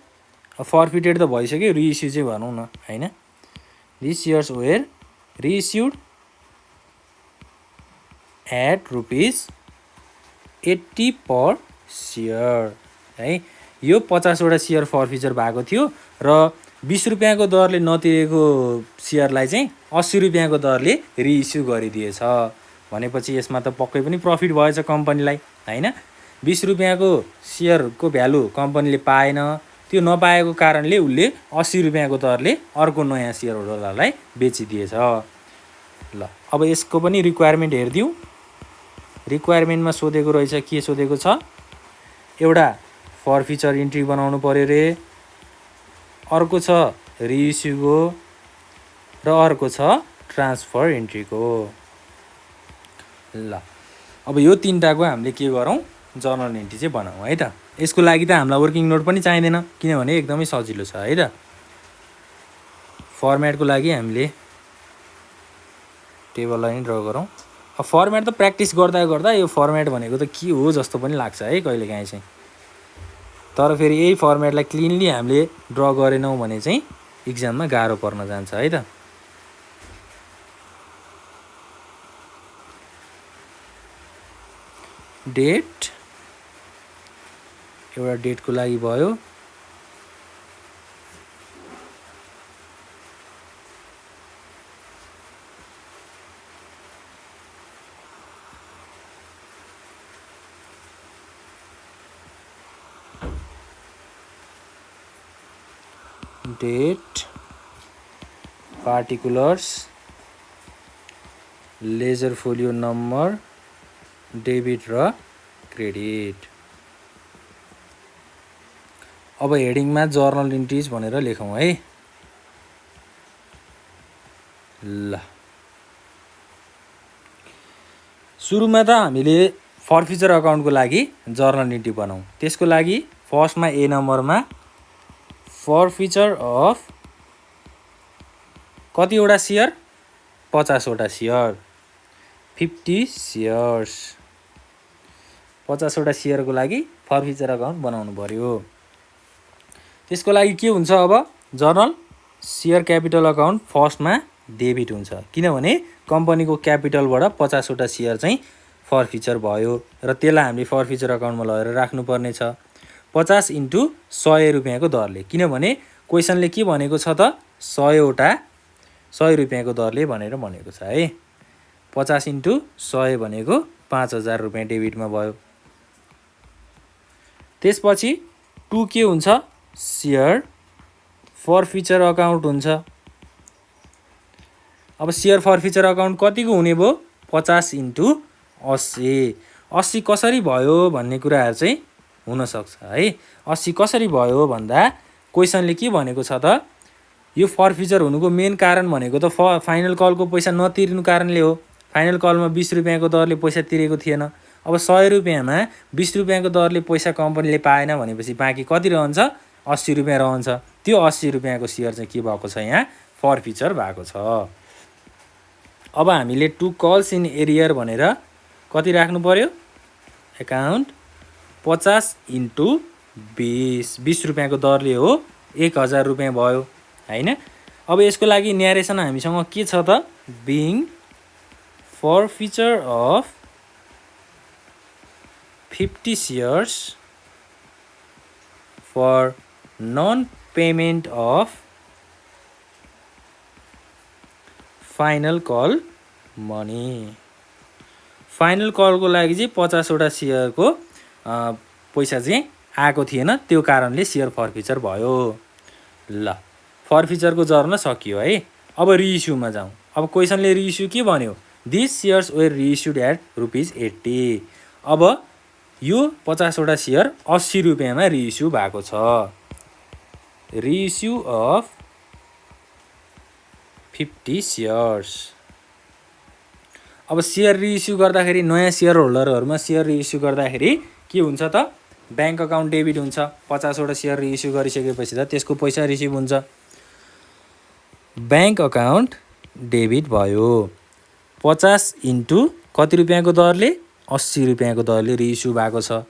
forfeited त भइसक्यो, reissue चाहिँ भनौँ न हैन। These shares were reissued at ₹80 per share है। यो 50 वटा शेयर फर्फिचर भएको थियो र 20 रुपियाँको दरले नतिरेको शेयरलाई चाहिँ 80 रुपियाँको दरले रिइस्यु गरिदिएछ भनेपछि यसमा त पक्कै पनि प्रफिट भएछ कम्पनीलाई हैन। 20 रुपियाँको शेयरको भ्यालु कम्पनीले पाएन त्यो नपाएको कारणले उसले 80 रुपियाँको दरले अर्को नयाँ सेयर होल्डरलाई बेचिदिएछ। ल अब यसको पनि रिक्वायरमेन्ट हेर्दियौँ। रिक्वायरमेन्टमा सोधेको रहेछ, के सोधेको छ, एउटा फरफिचर इन्ट्री बनाउनु पर्यो रे, अर्को छ रिइस्युको र अर्को छ ट्रान्सफर इन्ट्रीको। ल अब यो तीनटाको हामीले के गरौँ, जर्नल इन्ट्री चाहिँ बनाऊँ है त। यसको लागि त हामीलाई वर्किङ नोट पनि चाहिँदैन, किनभने एकदमै सजिलो छ है त। फर्मेटको लागि हामीले टेबललाई नै ड्र गरौँ। अब फर्मेट त प्र्याक्टिस गर्दा गर्दा यो फर्मेट भनेको त के हो जस्तो पनि लाग्छ है कहिलेकाहीँ चाहिँ। तर फेरि यही फर्मेटलाई क्लिनली हामीले ड्र गरेनौँ भने चाहिँ इक्जाममा गाह्रो पर्न जान्छ है त। डेट, एउटा डेटको लागि भयो। Date, particulars, ledger folio number, debit र क्रेडिट। अब हेडिङमा जर्नल इन्ट्रिज भनेर लेखौँ है। ल सुरुमा त हामीले फरफिचर अकाउन्टको लागि जर्नल इन्ट्री बनाऊँ। त्यसको लागि फर्स्टमा ए नम्बरमा फरफिचर अफ कतिवटा सेयर, 50वटा सेयर, 50 सेयर्स। 50वटा सेयरको लागि फरफिचर अकाउन्ट बनाउनु पर्यो। त्यसको लागि के हुन्छ, अब जर्नल सेयर क्यापिटल अकाउन्ट फर्स्टमा डेबिट हुन्छ, किनभने कम्पनीको क्यापिटलबाट 50वटा सेयर चाहिँ फरफिचर भयो र त्यसलाई हामीले फरफिचर अकाउन्टमा लगेर राख्नुपर्ने छ 50 × 100 रुपियाँको दरले। किनभने क्वेसनले के भनेको छ त, 100 रुपियाँको दरले भनेर भनेको छ है। 50 × 100 भनेको 5000 रुपियाँ डेबिटमा भयो। त्यसपछि 2 के हुन्छ, सेयर फरफिचर अकाउन्ट हुन्छ। अब सेयर फरफिचर अकाउन्ट कतिको हुने भयो, 50 × 80। 80 कसरी भयो भन्ने कुराहरू चाहिँ हुनसक्छ है। 80 कसरी भयो भन्दा क्वेसनले के भनेको छ त, यो फरफिचर हुनुको मेन कारण भनेको त फाइनल कलको पैसा नतिर्नु कारणले हो। फाइनल कलमा 20 रुपियाँको दरले पैसा तिरेको थिएन। अब 100 रुपियाँमा 20 रुपियाँको दरले पैसा कम्पनीले पाएन भनेपछि बाँकी कति रहन्छ, 80 रुपियाँ रहन्छ। त्यो 80 रुपियाँको सेयर चाहिँ के भएको छ, यहाँ फरफिचर भएको छ। अब हामीले टु कल्स इन एरियर भनेर कति राख्नु पर्यो, एकाउन्ट 50 × 20 रुपियाँको दरले हो 1000 रुपियाँ भयो हैन। अब यसको लागि न्यारेसन हामीसँग के छ त, being forfeiture of 50 shares for non payment of final call money. Final कलको लागि चाहिँ 50वटा सेयरको पैसा चाहिँ आएको थिएन, त्यो कारणले सेयर फरफिचर भयो। ल फरफिचरको जर्नल सकियो है। अब रिइस्युमा जाउँ। अब क्वेसनले रिइस्यु के भन्यो, this shares were reissued at ₹80। अब यो 50वटा सेयर 80 रुपियाँमा रिइस्यु भएको छ। Reissue of 50 shares. अब सेयर रिइस्यु गर्दाखेरि नयाँ सेयर होल्डरहरूमा सेयर रिइस्यु गर्दाखेरि के हुन्छ त, ब्याङ्क अकाउन्ट डेबिट हुन्छ। 50वटा सेयर रिइस्यु गरिसकेपछि त त्यसको पैसा रिसिभ हुन्छ। ब्याङ्क अकाउन्ट डेबिट भयो। 50 × कति रुपियाँको दरले, 80 रुपियाँको दरले रिइस्यु भएको छ।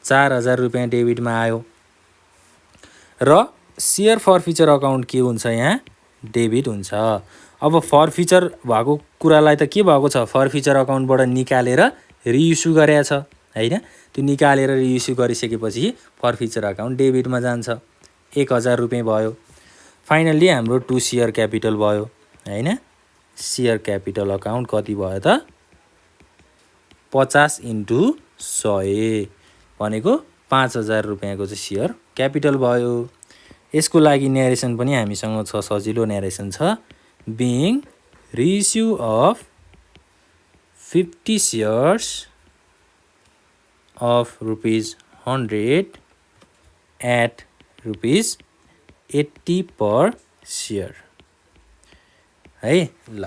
4000 रुपियाँ डेबिटमा आयो। र सेयर फरफिचर अकाउन्ट के हुन्छ, यहाँ डेबिट हुन्छ। अब फरफिचर भएको कुरालाई त के भएको छ, फरफिचर अकाउन्टबाट निकालेर रिइस्यु गरेको छ हैन। त्यो निकालेर रिइस्यु गरिसकेपछि फरफिचर अकाउन्ट डेबिटमा जान्छ। 1000 रुपियाँ भयो। फाइनल्ली हाम्रो 2 सेयर क्यापिटल भयो हैन। सेयर क्यापिटल अकाउन्ट कति भयो त, 50 × 100 भनेको 5000 रुपियाँको चाहिँ सेयर क्यापिटल भयो। यसको लागि न्यारेसन पनि हामीसँग छ, सजिलो न्यारेसन छ। Being reissue of 50 shares of ₹100 at ₹80 per share है। ल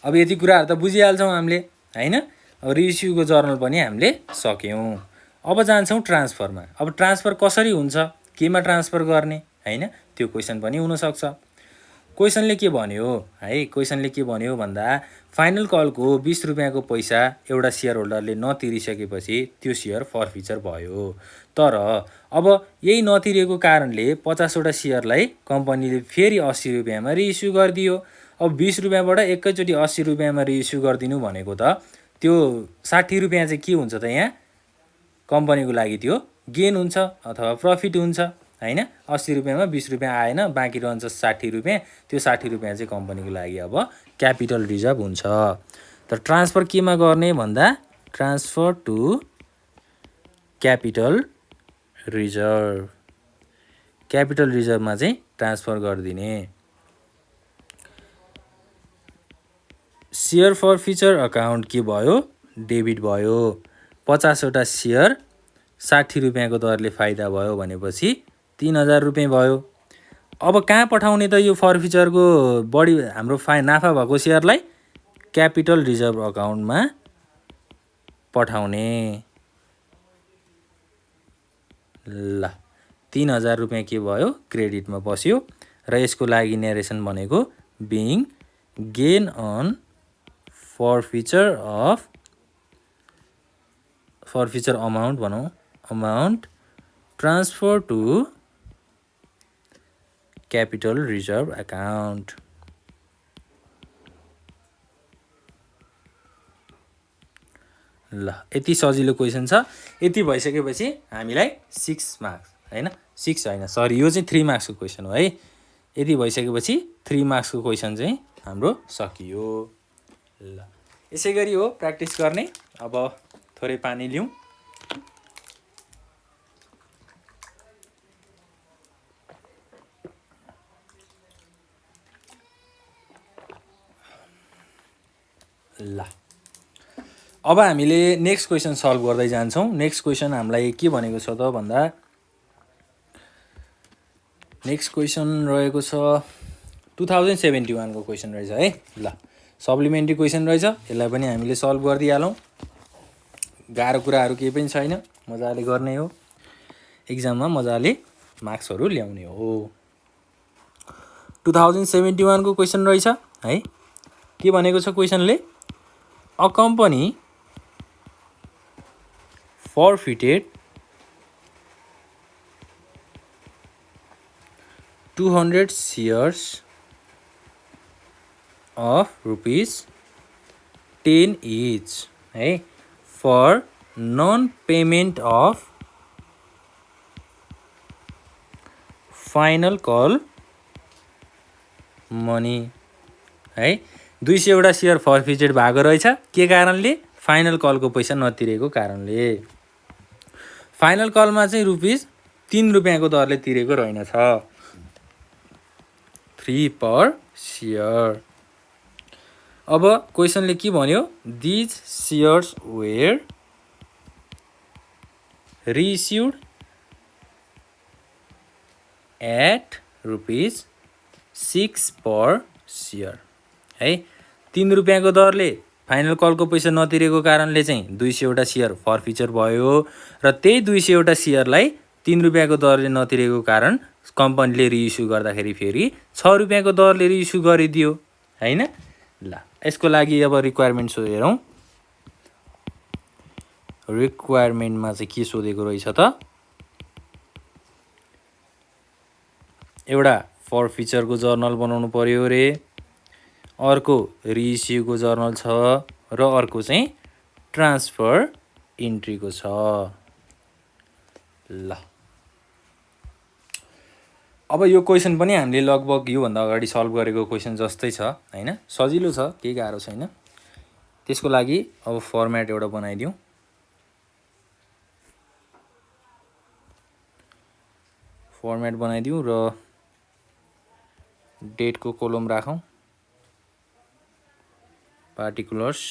अब यति कुराहरू त बुझिहाल्छौँ हामीले हैन। अब रिइस्युको जर्नल पनि हामीले सक्यौँ। अब जान्छौँ ट्रान्सफरमा। अब ट्रान्सफर कसरी हुन्छ, केमा ट्रान्सफर गर्ने हैन, त्यो क्वेसन पनि हुनसक्छ। क्वेसनले के भन्यो है, क्वेसनले के भन्यो भन्दा फाइनल कलको 20 रुपियाँको पैसा एउटा सेयर होल्डरले नतिरिसकेपछि त्यो सेयर फर्फिचर भयो। तर अब यही नतिरेको कारणले 50 वटा सेयरलाई कम्पनीले फेरि 80 रुपियाँमा रिइस्यु गरिदियो। अब 20 रुपियाँबाट एकैचोटि 80 रुपियाँमा रिइस्यु गरिदिनु भनेको त त्यो 60 रुपियाँ चाहिँ के हुन्छ त, यहाँ कम्पनीको लागि त्यो गेन हुन्छ अथवा प्रफिट हुन्छ हैन। 80 रुपियाँमा 20 रुपियाँ आएन, बाँकी रहन्छ 60 रुपियाँ। त्यो 60 रुपियाँ चाहिँ कम्पनीको लागि अब क्यापिटल रिजर्भ हुन्छ। तर ट्रान्सफर केमा गर्ने भन्दा transfer to capital reserve, capital रिजर्भमा चाहिँ ट्रान्सफर गरिदिने। सेयर फर्फिचर अकाउन्ट के भयो, डेबिट भयो। 50 वटा सेयर 60 रुपियाँको दरले फाइदा भयो भनेपछि 3000 रुपियाँ भयो। अब कहाँ पठाउने त यो फर्फिचरको बढी हाम्रो नाफा भएको सेयरलाई? क्यापिटल रिजर्भ अकाउन्टमा पठाउने। ल 3000 रुपियाँ के भयो, क्रेडिटमा बस्यो। र यसको लागि न्यारेसन भनेको being gain on forfeiture amount भनौँ, amount transfer to capital reserve account. ल यति सजिलो क्वेसन छ। यति भइसकेपछि हामीलाई 6 मार्क्स हैन, 6 होइन सरी, यो चाहिँ 3 मार्क्सको क्वेसन हो है। यति भइसकेपछि 3 मार्क्सको क्वेसन चाहिँ हाम्रो सकियो। ल यसै गरी हो प्र्याक्टिस गर्ने। अब थोरै पानी लिउँ। ल अब हामीले नेक्स्ट क्वेसन सल्भ गर्दै जान्छौँ। नेक्स्ट क्वेसन हामीलाई के भनेको छ त भन्दा, नेक्स्ट क्वेसन रहेको छ 2071 को क्वेसन रहेछ है। ल सप्लिमेन्ट्री क्वेसन रहेछ, यसलाई पनि हामीले सल्भ गरिदिइहालौँ। गाह्रो कुराहरू केही पनि छैन, मजाले गर्ने हो, एक्जाममा मजाले मार्क्सहरू ल्याउने हो। 2071 को क्वेसन रहेछ है। के भनेको छ क्वेसनले, a company forfeited 200 shares of ₹10 each है for non-payment of final call money है। 200 वटा सेयर फर्फिचेड भएको रहेछ। के कारणले? फाइनल कलको पैसा नतिरेको कारणले। फाइनल कलमा चाहिँ ₹3 रुपियाँको दरले तिरेको रहेनछ, 3 पर सेयर। अब क्वेसनले के भन्यो, these shares were reissued at ₹6 per share है। 3 रुपियाँको दरले फाइनल कलको पैसा नतिरेको कारणले चाहिँ 200 वटा सेयर फर्फिचर भयो। र त्यही 200 वटा सेयरलाई 3 रुपियाँको दरले नतिरेको कारण कम्पनीले रिइस्यु गर्दाखेरि फेरि 6 रुपियाँको दरले रिइस्यु गरिदियो हैन। ल यसको लागि अब रिक्वायरमेन्ट हेरौँ। रिक्वायरमेन्टमा चाहिँ के सोधेको रहेछ त, एउटा फर्फिचरको जर्नल बनाउनु पर्यो रे, अर्को रिइस्युको जर्नल छ, र अर्को चाहिँ ट्रान्सफर इन्ट्रीको छ। ल अब यो क्वेसन पनि हामीले लगभग योभन्दा अगाडि सल्भ गरेको क्वेसन जस्तै छ हैन, सजिलो छ, केही गाह्रो छैन। त्यसको लागि अब फर्मेट एउटा बनाइदिउँ। फर्मेट बनाइदिउँ र डेटको कोलम राखौँ। पार्टिकुलर्स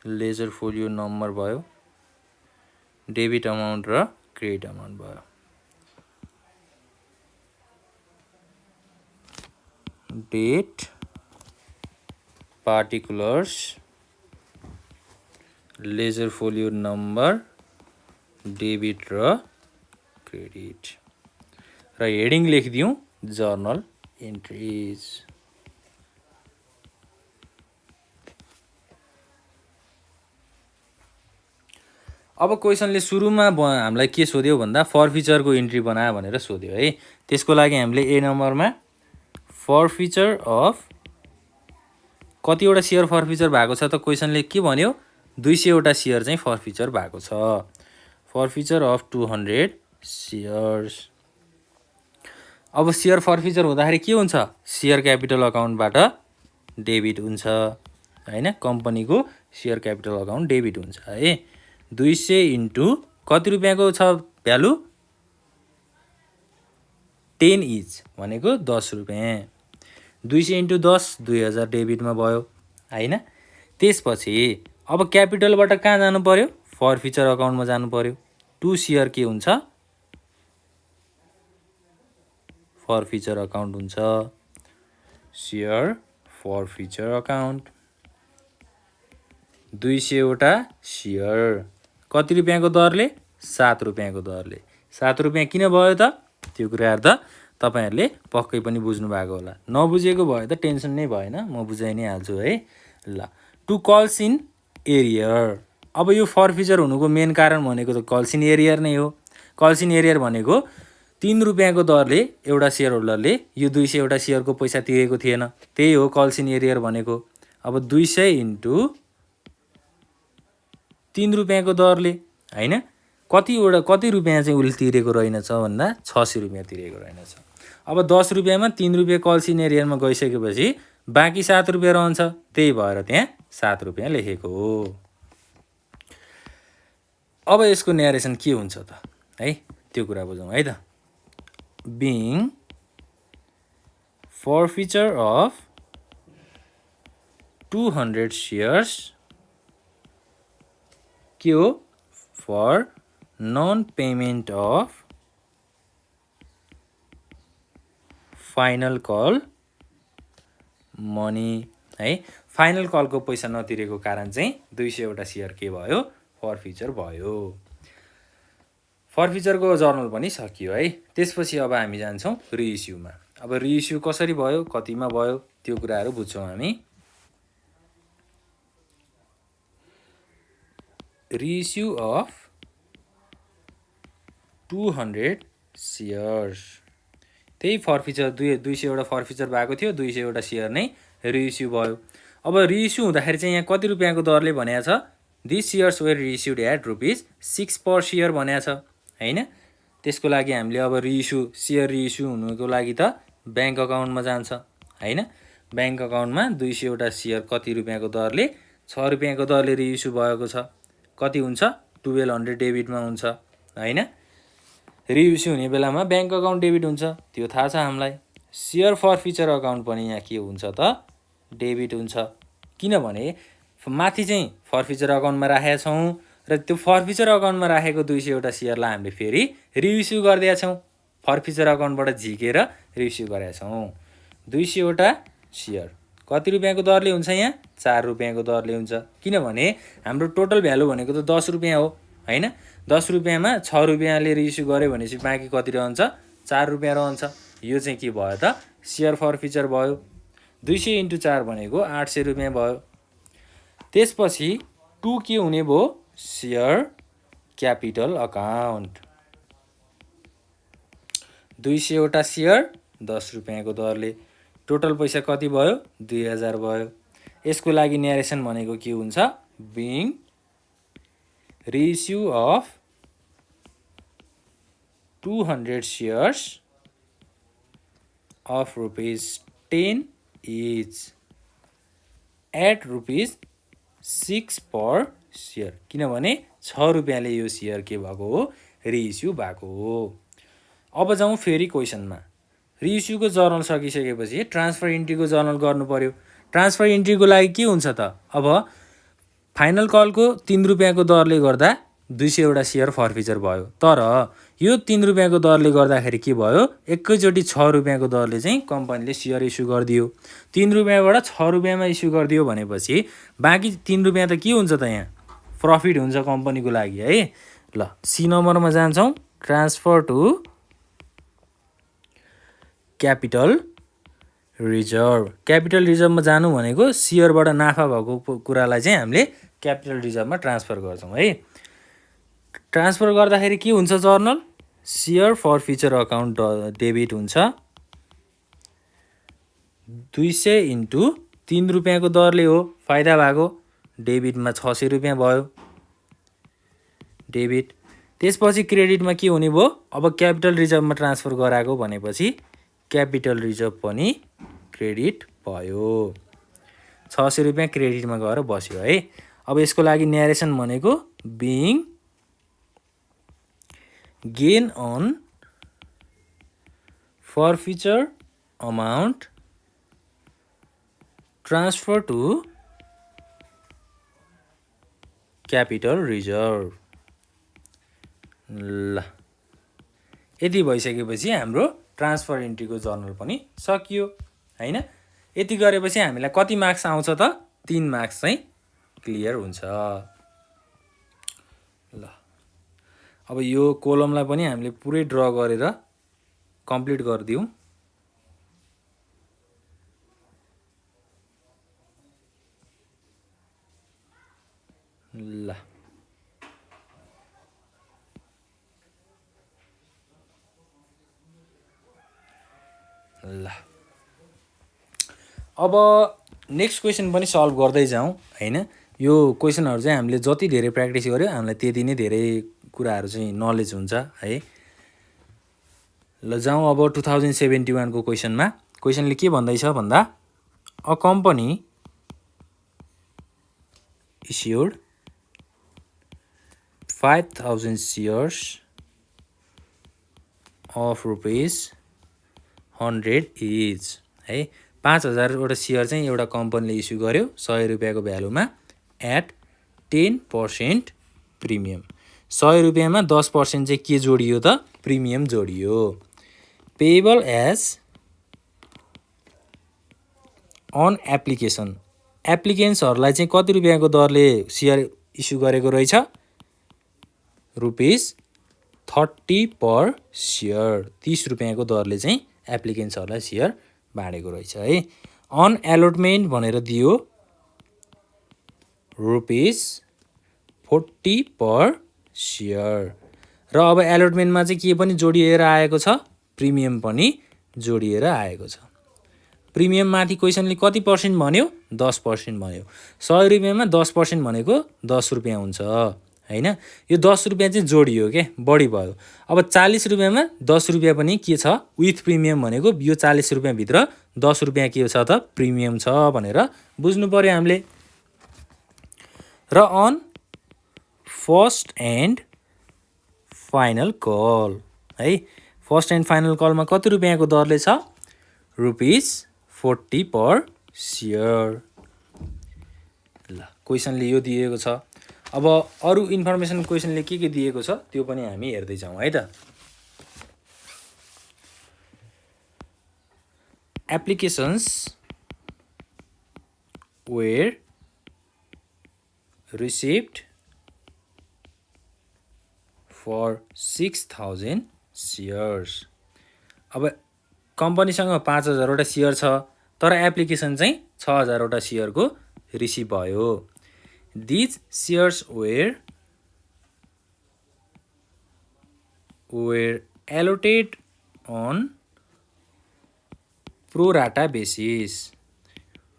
लेजर फोलियो नम्बर भयो, डेबिट अमाउन्ट र क्रेडिट अमाउन्ट भयो। Date, particulars, ledger folio number, debit र क्रेडिट र हेडिङ लेखिदिउँ जर्नल एन्ट्रिज। अब क्वेसनले सुरुमा हामीलाई के सोध्यो भन्दा फरफिचरको इन्ट्री बनायो भनेर सोध्यो है। त्यसको लागि हामीले ए नम्बरमा फरफिचर अफ कतिवटा सेयर फरफिचर भएको छ त क्वेसनले के भन्यो 200 वटा सेयर चाहिँ फरफिचर भएको छ। फरफिचर अफ 200 सेयर्स। अब सेयर फरफिचर हुँदाखेरि के हुन्छ सेयर क्यापिटल अकाउन्टबाट डेबिट हुन्छ हैन, कम्पनीको सेयर क्यापिटल अकाउन्ट डेबिट हुन्छ है। 200 इन्टु कति रुपियाँको छ भ्यालु 10 इच भनेको 10 रुपियाँ। 200 इन्टु 10 2000 डेबिटमा भयो हैन। त्यसपछि अब क्यापिटलबाट कहाँ जानु पर्यो फरफिचर अकाउन्टमा जानु पर्यो। 2 सेयर के हुन्छ फरफिचर अकाउन्ट हुन्छ, सेयर फरफिचर अकाउन्ट। 200 वटा सेयर कति रुपियाँको दरले 7 रुपियाँको दरले। 7 रुपियाँ किन भयो त त्यो कुराहरु त तपाईहरुले पक्कै पनि बुझ्नु भएको होला। नबुझेको भए त टेन्सन नै भएन, म बुझाइ नै हाल्छु है। ल टु कल्स इन एरियर। अब यो फरफिचर हुनुको मेन कारण भनेको त कल्स इन एरियर नै हो। कल्स इन एरियर भनेको 3 रुपियाँको दरले एउटा सेयर होल्डरले यो 200 वटा सेयरको पैसा तिरेको थिएन, त्यही हो कल्स इन एरियर भनेको। अब 200 इन्टु 3 रुपियाँको दरले हैन कति रुपियाँ चाहिँ उसले तिरेको रहेनछ भन्दा 600 रुपियाँ तिरेको रहेनछ। अब 10 रुपियाँमा 3 रुपियाँ कल्स इन एरियरमा गइसकेपछि बाँकी 7 रुपियाँ रहन्छ, त्यही भएर त्यहाँ 7 रुपियाँ लेखेको हो। अब यसको न्यारेसन के हुन्छ त है त्यो कुरा बुझौँ है त। बिङ फरफिचर अफ 200 सेयर्स के हो for non payment of final call money है। फाइनल कलको पैसा नतिरेको कारण चाहिँ 200 वटा सेयर के भयो फरफिचर भयो। फरफिचरको जर्नल पनि सकियो है। त्यसपछि अब हामी जान्छौँ रिइस्युमा। अब रिइस्यु कसरी भयो कतिमा भयो त्यो कुराहरु बुझ्छौँ हामी। रिइस्यु अफ 200 सेयर्स त्यही फरफिचर 200 वटा फरफिचर भएको थियो, 200 वटा सेयर नै रिइस्यु भयो। अब रिइस्यु हुँदाखेरि चाहिँ यहाँ कति रुपियाँको दरले भनेको छ this shares were reissued at ₹6 per share भनेको छ हैन। त्यसको लागि हामीले अब रिइस्यु सेयर रिइस्यु हुनुको लागि त बैंक अकाउन्टमा जान्छ हैन। बैंक अकाउन्टमा 200 वटा सेयर कति रुपियाँको दरले 6 रुपियाँको दरले रिइस्यु भएको छ, कति हुन्छ 1200 डेबिटमा हुन्छ हैन। रिइस्यु हुने बेलामा बैंक अकाउन्ट डेबिट हुन्छ त्यो थाहा छ हामीलाई। सेयर फरफिचर अकाउन्ट पनि यहाँ के हुन्छ त डेबिट हुन्छ, किनभने माथि चाहिँ फरफिचर अकाउन्टमा राखेका छौँ र त्यो फरफिचर अकाउन्टमा राखेको 200 वटा सेयरलाई हामीले फेरि रिइस्यु गरिदिएका छौँ। फरफिचर अकाउन्टबाट झिकेर रिइस्यु गरेका छौँ। 200 वटा सेयर कति रुपियाँको दरले हुन्छ यहाँ 4 रुपियाँको दरले हुन्छ, किनभने हाम्रो टोटल भ्यालु भनेको त 10 रुपियाँ हो हैन। 10 रुपियाँमा 6 रुपियाँले रिइस्यु गर्यो भनेपछि बाँकी कति रहन्छ 4 रुपियाँ रहन्छ। यो चाहिँ के भयो त सेयर फरफिचर भयो। 200 इन्टु 4 भनेको 800 रुपियाँ भयो। त्यसपछि 2 के हुने भयो सेयर क्यापिटल अकाउन्ट। 200 वटा सेयर 10 रुपियाँको दरले टोटल पैसा कति भयो 2000 भयो। यसको लागि न्यारेसन भनेको के हुन्छ being reissue of 200 shares of ₹10 each at ₹6 per share, किनभने 6 रुपियाँले यो सेयर के भएको हो रिइस्यु भएको हो। अब जाउँ फेरि क्वेसनमा। रिइस्युको जर्नल सकिसकेपछि ट्रान्सफर इन्ट्रीको जर्नल गर्नु पर्यो। ट्रान्सफर इन्ट्रीको लागि के हुन्छ त? अब फाइनल कलको 3 रुपियाँको दरले गर्दा 200 वटा सेयर फर्फिचर भयो। तर यो 3 रुपियाँको दरले गर्दाखेरि के भयो? एकैचोटि 6 रुपियाँको दरले चाहिँ कम्पनीले सेयर इस्यु गरिदियो। 3 रुपियाँबाट 6 रुपियाँमा इस्यु गरिदियो भनेपछि बाँकी 3 रुपियाँ त के हुन्छ त? यहाँ प्रफिट हुन्छ कम्पनीको लागि है। ल सी नम्बरमा जान्छौँ। Transfer to capital reserve. Capital रिजर्भमा जानु भनेको सेयरबाट नाफा भएको कुरालाई चाहिँ हामीले क्यापिटल रिजर्भमा ट्रान्सफर गर्छौँ है। ट्रान्सफर गर्दाखेरि के हुन्छ journal? Share forfeiture account debit हुन्छ। 200 इन्टु 3 रुपियाँको दरले हो फाइदा भएको। डेबिटमा 600 रुपियाँ भयो डेबिट। त्यसपछि क्रेडिटमा के हुने भयो? अब क्यापिटल रिजर्भमा ट्रान्सफर गराएको भनेपछि क्यापिटल रिजर्भ पनि क्रेडिट भयो। 600 रुपियाँ क्रेडिटमा गएर बस्यो है। अब यसको लागि न्यारेसन भनेको being gain on forfeiture amount transfer to capital reserve. ल यति भइसकेपछि हाम्रो ट्रान्सफर इन्ट्रीको जर्नल पनि सकियो हैन। यति गरेपछि हामीलाई कति मार्क्स आउँछ त? 3 मार्क्स चाहिँ क्लियर हुन्छ। ल अब यो कोलमलाई पनि हामीले पुरै ड्र गरेर कम्प्लिट गरिदिउँ। ल ल अब नेक्स्ट क्वेसन पनि सल्भ गर्दै जाउँ हैन। यो क्वेसनहरु चाहिँ हामीले जति धेरै प्र्याक्टिस गर्यो हामीलाई त्यति नै धेरै कुराहरु चाहिँ नलेज हुन्छ है। ल जाउँ अब 2071 को क्वेसनमा। क्वेसनले के भन्दैछ भन्दा a company issued 5000 shares of rupees 100 each है। 5000 वटा सेयर चाहिँ एउटा कम्पनीले इस्यु गर्यो 100 रुपैयाँको भ्यालुमा एट 10% प्रिमियम। 100 रुपैयाँमा 10% चाहिँ के जोडियो त? प्रिमियम जोडियो। Payable as on application. एप्लिकेन्ट्सहरुलाई चाहिँ कति रुपैयाँको दरले सेयर इस्यु गरेको रहेछ? रुपीस 30 पर सेयर। 30 रुपैयाँको दरले चाहिँ एप्लिकेन्ट्सहरुलाई सेयर बाँडेको रहेछ है। अन एलोटमेन्ट भनेर दियो रुपीस 40 पर सेयर। र अब एलोटमेन्टमा चाहिँ के पनि जोडिएर आएको छ? प्रिमियम पनि जोडिएर आएको छ। प्रिमियम माथि क्वेसनले कति पर्सेन्ट भन्यो? 10% भन्यो। 100 रुपैयाँमा 10% भनेको 10 रुपैयाँ हुन्छ हैन। यो 10 रुपैयाँ चाहिँ जोडियो के बढी भयो। अब 40 रुपैयाँमा 10 रुपैयाँ पनि के छ? विथ प्रिमियम भनेको यो 40 रुपैयाँ भित्र 10 रुपैयाँ के छ त? प्रिमियम छ भनेर बुझ्नु पर्यो हामीले। र on first and final call है। फर्स्ट एन्ड फाइनल कलमा कति रुपैयाँको दरले छ? Rupees 40 per share. ल क्वेसनले यो दिएको छ। अब अरु इन्फर्मेसन क्वेसनले के दिएको छ त्यो पनि हामी हेर्दै जाउँ है त। Applications were received for 6000 shares। अब कम्पनीसँग 5000 वटा सेयर छ तर एप्लिकेसन चाहिँ 6000 वटा सेयरको रिसिभ भयो। These shares were allotted on pro rata basis।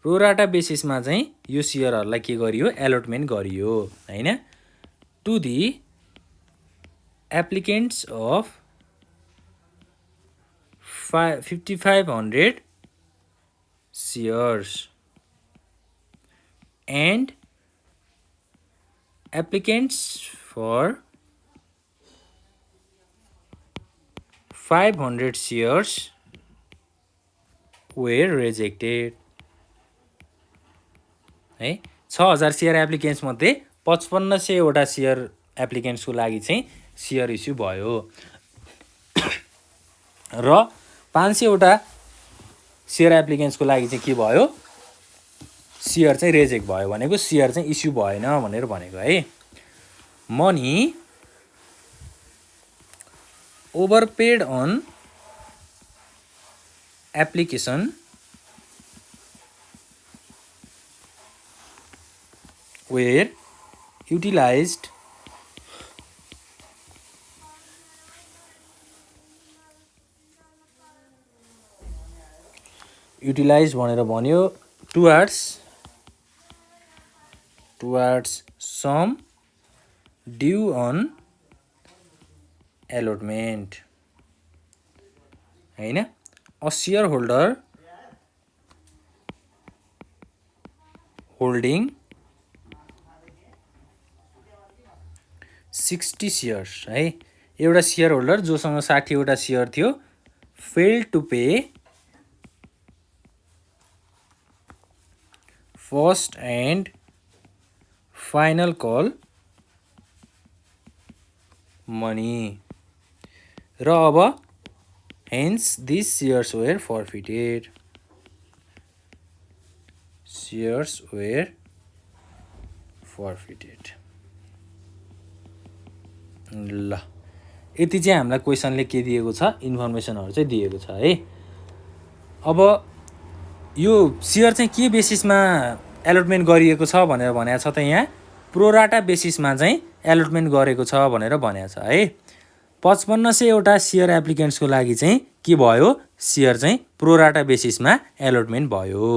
Pro rata बेसिसमा चाहिँ यो सेयरहरुलाई के गरियो? एलोटमेन्ट गरियो हैन। To the applicants of 5500 shares and applicants for 500 shares were rejected है 6000 सेयर एप्लिकेन्ट्स मध्ये 5500 वटा सेयर एप्लिकेन्ट्सको लागि चाहिँ सेयर इस्यु भयो र 500 वटा सेयर एप्लिकेन्ट्सको लागि चाहिँ के भयो सेयर चाहिँ रिजेक्ट भयो भनेको सेयर चाहिँ इस्यु भएन भनेर भनेको है money overpaid on application were utilized भनेर भन्यो towards some due on allotment हैन a shareholder holding 60 shares है एउटा शेयर होल्डर जोसँग 60 वटा शेयर थियो failed to pay first and final call money र अब hence these shares were forfeited ल यति चाहिँ हामीलाई क्वेशनले के दिएको छ इन्फर्मेसनहरु चाहिँ दिएको छ है अब यो शेयर चाहिँ के बेसिसमा एलोटमेन्ट गरिएको छ भनेर भनेको छ त यहाँ प्रोराटा बेसिसमा चाहिँ एलोटमेन्ट गरेको छ भनेर भनेको छ है 5500 वटा शेयर एप्लिकेन्ट्सको लागि चाहिँ के भयो शेयर चाहिँ प्रोराटा बेसिसमा एलोटमेन्ट भयो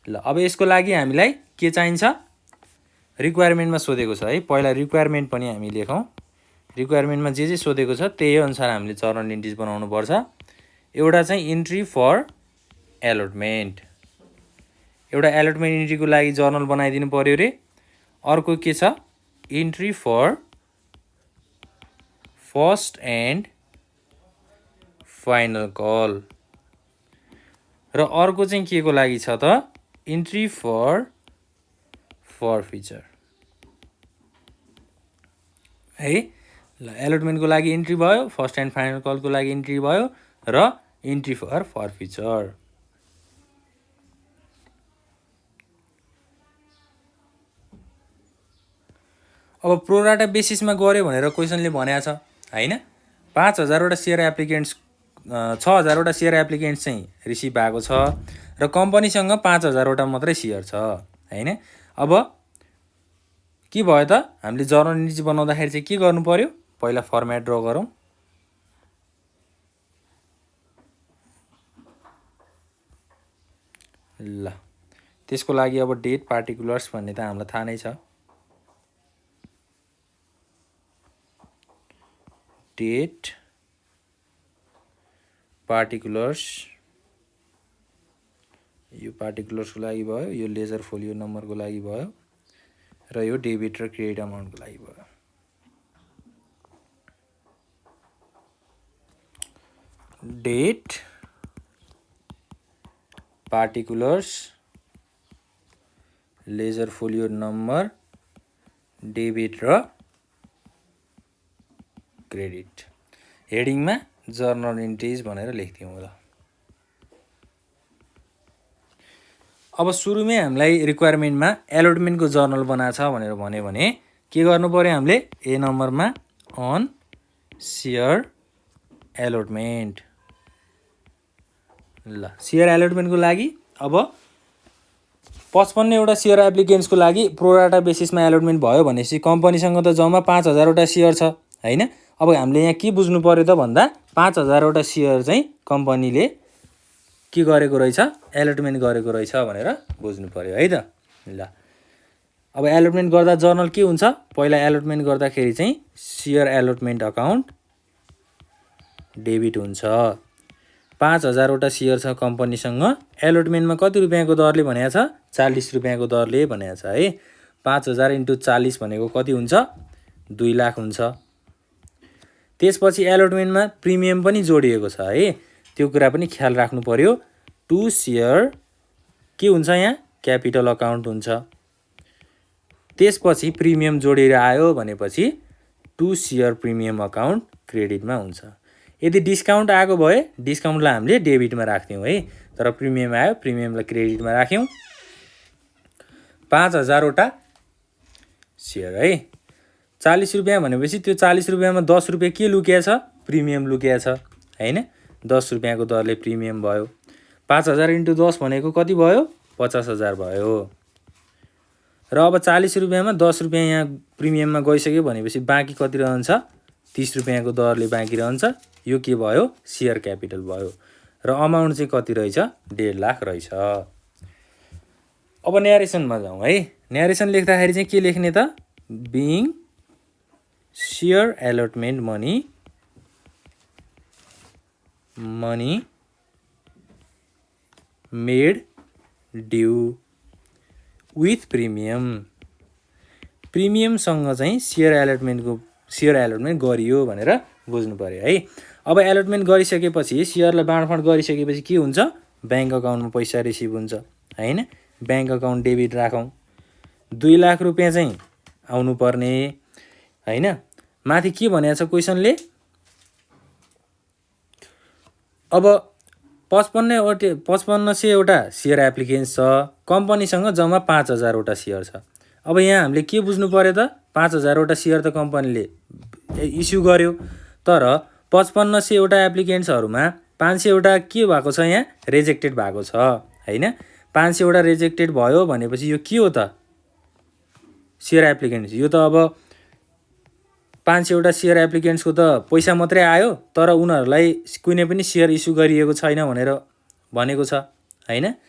ल अब यसको लागि हामीलाई के चाहिन्छ रिक्वायरमेन्टमा सोधेको छ है पहिला रिक्वायरमेन्ट पनि हामी लेखौं रिक्वायरमेन्टमा जे सोधेको छ त्यही अनुसार हामीले जर्नल इन्ट्रिज बनाउनु पर्छ एउटा चाहिँ इन्ट्री फर एलोटमेन्ट एउटा एलोटमेन्ट इन्ट्रीको लागि जर्नल बनाइदिनु पर्यो रे अर्को के छ entry for first and final call र अर्को चाहिँ के को लागि छ त इन्ट्री फर फर्फिचर है ल एलोटमेन्टको लागि इन्ट्री भयो फर्स्ट एन्ड फाइनल कलको लागि इन्ट्री भयो र इन्ट्री फर फर्फिचर अब प्रोराटा बेसिसमा गर्यो भनेर क्वेशनले भनेको छ हैन 5000 वटा शेयर एप्लिकेन्ट्स 6000 वटा शेयर एप्लिकेन्ट्स चाहिँ रिसिभ भएको छ र कम्पनीसँग 5000 वटा मात्रै शेयर छ हैन अब के भयो त हामीले जर्नल इन्ट्री बनाउँदाखेरि चाहिँ के गर्नु पर्यो पहिला फर्म्याट ड्रा गरौँ ल त्यसको लागि अब डेट पार्टिकुलर्स भन्ने त हामीलाई थाहा नै छ डेट पार्टिकुलर्स यो पार्टिकुलर्सको लागि भयो यो लेजर फोलियो नम्बरको लागि भयो र यो डेबिट र क्रेडिट अमाउन्टको लागि भयो date particulars ledger folio number debit र क्रेडिट हेडिङमा जर्नल इन्ट्रिज भनेर लेख्दियौँ ल अब सुरुमै हामीलाई रिक्वायरमेन्टमा एलोटमेन्टको जर्नल बनाएको छ भनेर भन्यो भने के गर्नु पर्यो हामीले ए नम्बरमा अन शेयर एलोटमेन्ट ल शेयर एलोटमेन्टको लागि अब 55 वटा शेयर एप्लिकेन्ट्सको लागि प्रोराटा बेसिसमा एलोटमेन्ट भयो भनेपछि कम्पनीसँग त जम्मा 5000 वटा शेयर छ हैन अब हामीले यहाँ के बुझ्नु पर्यो त भन्दा 5000 वटा शेयर चाहिँ कम्पनीले के गरेको रहेछ एलोटमेन्ट गरेको रहेछ भनेर बुझ्नु पर्यो है त ल अब एलोटमेन्ट गर्दा जर्नल के हुन्छ पहिला एलोटमेन्ट गर्दाखेरि चाहिँ शेयर एलोटमेन्ट अकाउन्ट डेबिट हुन्छ 5000 वटा शेयर छ कम्पनीसँग एलोटमेन्टमा कति रुपैयाँको दरले भनेको छ 40 रुपैयाँको दरले भनेको छ है 5000 × 40 भनेको कति हुन्छ 2 लाख हुन्छ त्यसपछि एलोटमेन्टमा प्रिमियम पनि जोडिएको छ है, त्यो कुरा पनि ख्याल राख्नु पर्यो। टु सेयर के हुन्छ यहाँ क्यापिटल अकाउन्ट हुन्छ। त्यसपछि प्रिमियम जोडेर आयो भनेपछि टु सेयर प्रिमियम अकाउन्ट क्रेडिटमा हुन्छ। यदि डिस्काउन्ट आएको भए डिस्काउन्टलाई हामीले डेबिटमा राख्थ्यौँ है, तर प्रिमियम आयो प्रिमियमलाई क्रेडिटमा राख्यौँ। 5000 वटा सेयर है, 40 रुपियाँ भनेपछि त्यो 40 रुपियाँमा 10 रुपियाँ के लुकिया छ, प्रिमियम लुकिया छ हैन। 10 रुपियाँको दरले प्रिमियम भयो। 5000 × 10 भनेको कति भयो, 50000 भयो। र अब 40 रुपियाँमा 10 रुपियाँ यहाँ प्रिमियममा गइसक्यो भनेपछि बाँकी कति रहन्छ, 30 रुपियाँको दरले बाँकी रहन्छ। यो के भयो, सेयर क्यापिटल भयो। र अमाउन्ट चाहिँ कति रहेछ, 1.5 लाख रहेछ। अब न्यारेसनमा जाउँ है। न्यारेसन लेख्दाखेरि चाहिँ के लेख्ने त, being share allotment money made due with premium. प्रिमियमसँग चाहिँ सेयर एलोटमेन्ट गरियो भनेर बुझ्नु पर्यो है। अब एलोटमेन्ट गरिसकेपछि सेयरलाई बाँडफाँड गरिसकेपछि के हुन्छ, ब्याङ्क अकाउन्टमा पैसा रिसिभ हुन्छ हैन। ब्याङ्क अकाउन्ट डेबिट राखौँ। 2 लाख रुपियाँ चाहिँ आउनु पर्ने हैन। माथि के भनेको छ क्वेसनले, अब 5500 वटा सेयर एप्लिकेन्स छ, कम्पनीसँग जम्मा 5000 वटा सेयर छ। अब यहाँ हामीले के बुझ्नु पर्यो त, 5000 वटा सेयर त कम्पनीले इस्यु गर्यो, तर 5500 वटा एप्लिकेन्ट्सहरूमा 500 वटा के भएको छ, यहाँ रिजेक्टेड भएको छ हैन। 500 वटा रिजेक्टेड भयो भनेपछि यो के हो त, सेयर एप्लिकेन्ट्स। यो त अब 500 वटा सेयर एप्लिकेन्ट्सको त पैसा मात्रै आयो, तर उनीहरूलाई कुनै पनि सेयर इस्यु गरिएको छैन भनेर भनेको छ हैन।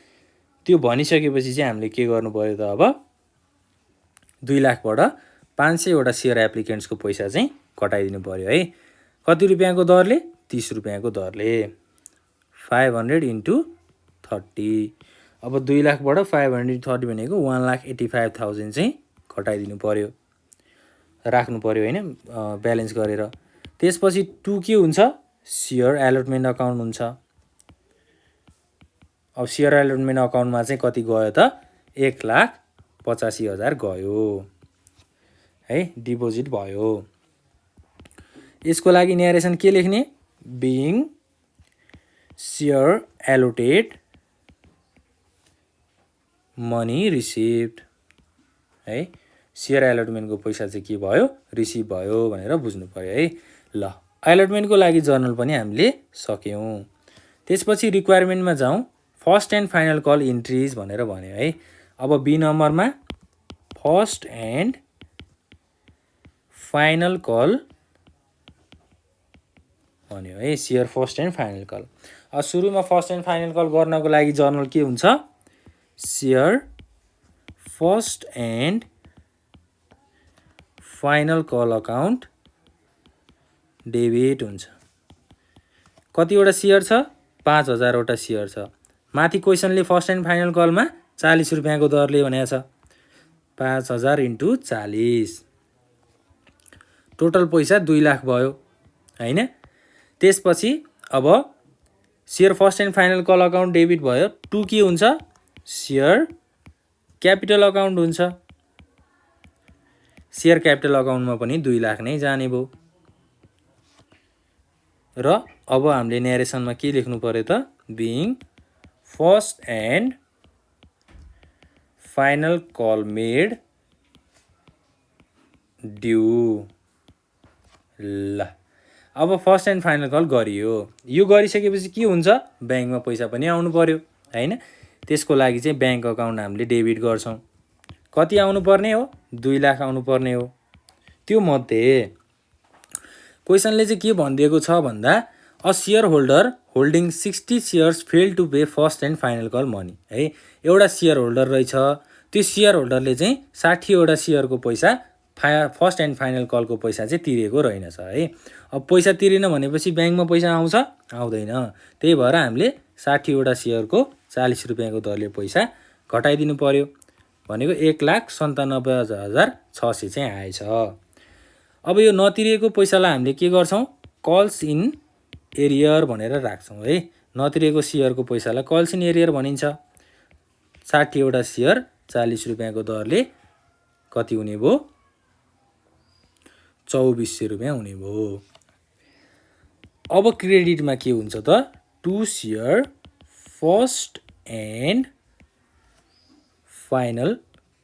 त्यो भनिसकेपछि चाहिँ हामीले के गर्नु पर्यो त, अब 2 लाखबाट 500 वटा सेयर एप्लिकेन्ट्सको पैसा चाहिँ कटाइदिनु पर्यो है। कति रुपियाँको दरले, 30 रुपियाँको दरले। 500 × 30। अब 2 लाखबाट 500 × 30 भनेको 1,85,000 चाहिँ कटाइदिनु पर्यो, राख्नु पर्यो हैन, ब्यालेन्स गरेर। त्यसपछि 2 के हुन्छ, सेयर एलोटमेन्ट अकाउन्ट हुन्छ। अब सेयर एलोटमेन्ट अकाउन्टमा चाहिँ कति गयो त, 1,85,000 गयो है, डिपोजिट भयो। यसको लागि न्यारेसन के लेख्ने, being share allotted money received है। सेयर एलोटमेन्टको पैसा चाहिँ के भयो, रिसिभ भयो भनेर बुझ्नु पर्यो है। ल, एलोटमेन्टको लागि जर्नल पनि हामीले सक्यौँ। त्यसपछि रिक्वायरमेन्टमा जाउँ। फर्स्ट एन्ड फाइनल कल इन्ट्रिज भनेर भन्यो है। अब बी नम्बरमा फर्स्ट एन्ड फाइनल कल भन्यो है, share first and final call. अब सुरुमा फर्स्ट एन्ड फाइनल कल गर्नको लागि जर्नल के हुन्छ, share first and final call account debit हुन्छ। कतिवटा सेयर छ, 5000 वटा सेयर छ। माथि क्वेसनले फर्स्ट एन्ड फाइनल कलमा 40 रुपियाँको दरले भनेको छ, 5000 × 40, टोटल पैसा 2 लाख भयो हैन। त्यसपछि अब share first and final call account debit भयो। 2 के हुन्छ, सेयर क्यापिटल अकाउन्ट हुन्छ। सेयर क्यापिटल अकाउन्टमा पनि 2 लाख नै जाने भयो। र अब हामीले न्यारेसनमा के लेख्नु पर्यो त, being first and final call made due. ल, अब फर्स्ट एन्ड फाइनल कल गरियो। यो गरिसकेपछि के हुन्छ, ब्याङ्कमा पैसा पनि आउनु पर्यो हैन। त्यसको लागि चाहिँ ब्याङ्क अकाउन्ट हामीले डेबिट गर्छौँ। कति आउनु पर्ने हो, 2 लाख आउनु पर्ने हो। त्यो मध्ये क्वेसनले चाहिँ के भनिदिएको छ भन्दा, a share holder holding 60 shares fail to pay first and final call money है। एउटा सेयर होल्डर रहेछ, त्यो सेयर होल्डरले चाहिँ 60 वटा सेयरको पैसा फर्स्ट एन्ड फाइनल कलको पैसा चाहिँ तिरेको रहेनछ है। अब पैसा तिरेन भनेपछि ब्याङ्कमा पैसा आउँछ, आउँदैन। त्यही भएर हामीले 60 वटा सेयरको 40 रुपियाँको दरले पैसा घटाइदिनु पर्यो, भनेको 1,97,600 चाहिँ आएछ। अब यो नतिरेको पैसालाई हामीले के गर्छौँ, कल्स इन एरियर भनेर राख्छौँ है। नतिरेको सेयरको पैसालाई कल्स इन एरियर भनिन्छ। 60 वटा सेयर 40 रुपियाँको दरले कति हुने भयो? 2400 रुपियाँ हुने भयो। अब क्रेडिटमा के हुन्छ त? To share first and final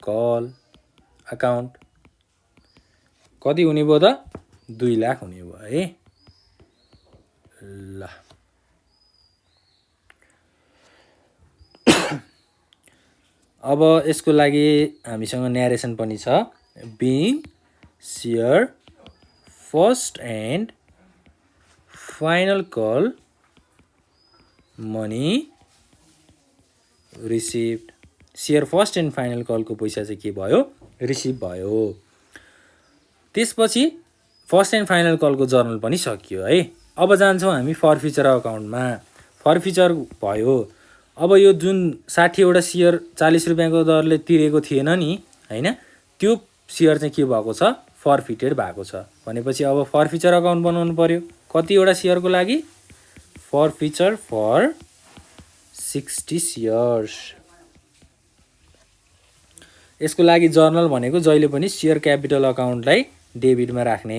call account कति हुने भयो त? 2 लाख हुने भयो है। ल अब यसको लागि हामीसँग न्यारेसन पनि छ। Being share first and final call money received. Share first and final कलको पैसा चाहिँ के भयो? रिसिभ भयो। त्यसपछि फर्स्ट एन्ड फाइनल कलको जर्नल पनि सकियो है। अब जान्छौँ हामी फरफिचर अकाउन्टमा। फरफिचर भयो। अब यो जुन 60 वटा सेयर 40 रुपियाँको दरले तिरेको थिएन नि हैन, त्यो सेयर चाहिँ के भएको छ? फरफिटेड भएको छ। भनेपछि अब फरफिचर अकाउन्ट बनाउनु पर्यो। कतिवटा सेयरको लागि? फरफिचर फर 60 सेयर्स। यसको लागि जर्नल भनेको जहिले पनि सेयर क्यापिटल अकाउन्टलाई डेबिटमा राख्ने।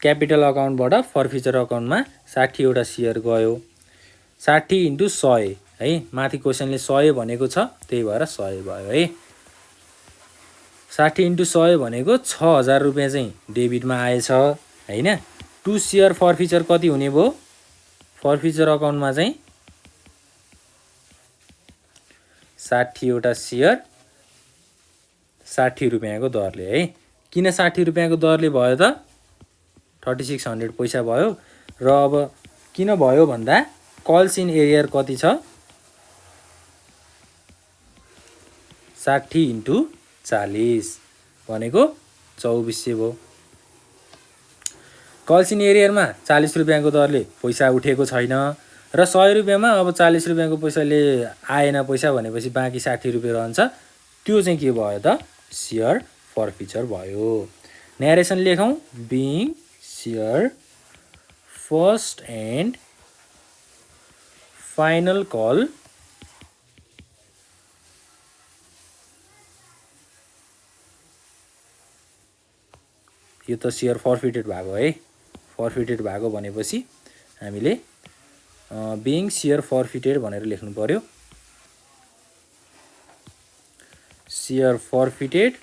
क्यापिटल अकाउन्टबाट फरफिचर अकाउन्टमा 60 वटा सेयर गयो। 60 × 100 है। माथि क्वेसनले 100 भनेको छ, त्यही भएर 100 भयो है। 60 × 100 भनेको 6000 रुपियाँ चाहिँ डेबिटमा आएछ हैन। 2 सेयर फरफिचर कति हुने भयो? फरफिचर अकाउन्टमा चाहिँ 60 वटा सेयर 60 रुपियाँको दरले है। किन 60 रुपियाँको दरले भयो त? 3600 पैसा भयो। र अब किन भयो भन्दा कल्स इन एरियर कति छ? 60 × 40 भनेको 2400 भयो। कल्स इन एरियरमा 40 रुपियाँको दरले पैसा उठेको छैन र 100 रुपियाँमा अब 40 रुपियाँको पैसाले आएन पैसा भनेपछि बाँकी 60 रुपियाँ रहन्छ। त्यो चाहिँ के भयो त? सेयर फरफिचर भयो। न्यारेसन लेखौँ। Being share first and final call यो त सेयर फरफिटेड भएको है। फरफिटेड भएको भनेपछि हामीले बिङ सेयर फरफिटेड भनेर लेख्नु पर्यो। Share forfeited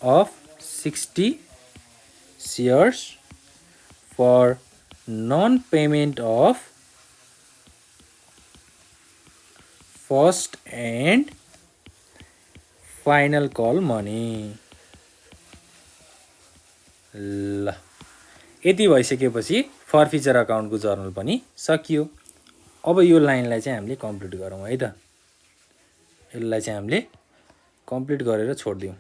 of 60 shares for non-payment of first and final call money। ल यति भइसकेपछि फरफिचर अकाउन्टको जर्नल पनि सकियो। अब यो लाइनलाई चाहिँ हामीले कम्प्लिट गरौँ है त। यसलाई चाहिँ हामीले कम्प्लिट गरेर छोड्दियौँ।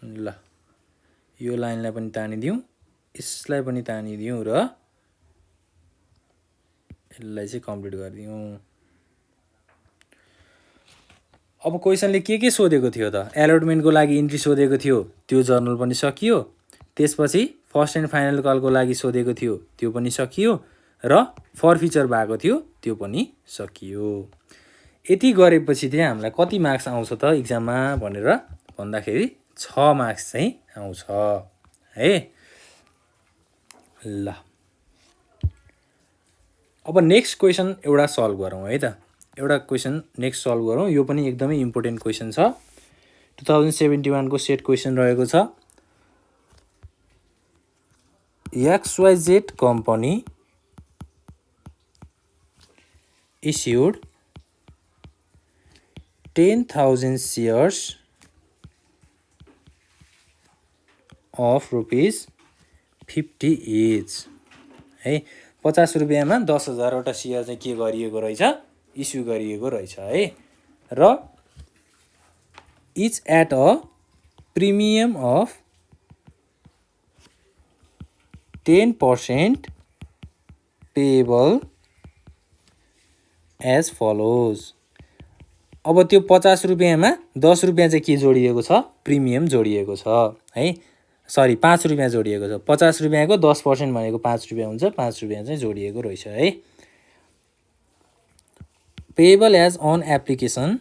ल यो लाइनलाई पनि तानिदिउँ, यसलाई पनि तानिदिउँ र यसलाई चाहिँ कम्प्लिट गरिदिउँ। अब क्वेसनले के सोधेको थियो त? एलोटमेन्टको लागि इन्ट्री सोधेको थियो, त्यो जर्नल पनि सकियो। त्यसपछि फर्स्ट एन्ड फाइनल कलको लागि सोधेको थियो, त्यो पनि सकियो र फरफिचर भएको थियो, त्यो पनि सकियो। यति गरेपछि चाहिँ हामीलाई कति मार्क्स आउँछ त एक्जाममा भनेर भन्दाखेरि 6 मार्क्स चाहिँ आउँछ है। ल अब नेक्स्ट क्वेसन एउटा सल्भ गरौँ है त। एउटा क्वेसन नेक्स्ट सल्भ गरौँ। यो पनि एकदमै इम्पोर्टेन्ट क्वेसन छ। 2071 को सेट क्वेसन रहेको छ। XYZ company issued 10,000 shares of ₹50 each है। 50 रुपियाँमा 10,000 वटा सेयर चाहिँ के गरिएको रहेछ? इस्यु गरिएको रहेछ है। र each at a premium of 10% payable as follows. अब त्यो 50 रुपैयाँमा 10 रुपैयाँ चाहिँ के जोडिएको छ? प्रिमियम जोडिएको छ है। सरी 5 रुपैयाँ जोडिएको छ। 50 रुपैयाँको 10% भनेको 5 रुपैयाँ हुन्छ। 5 रुपैयाँ चाहिँ जोडिएको रहेछ है। Payable as on application.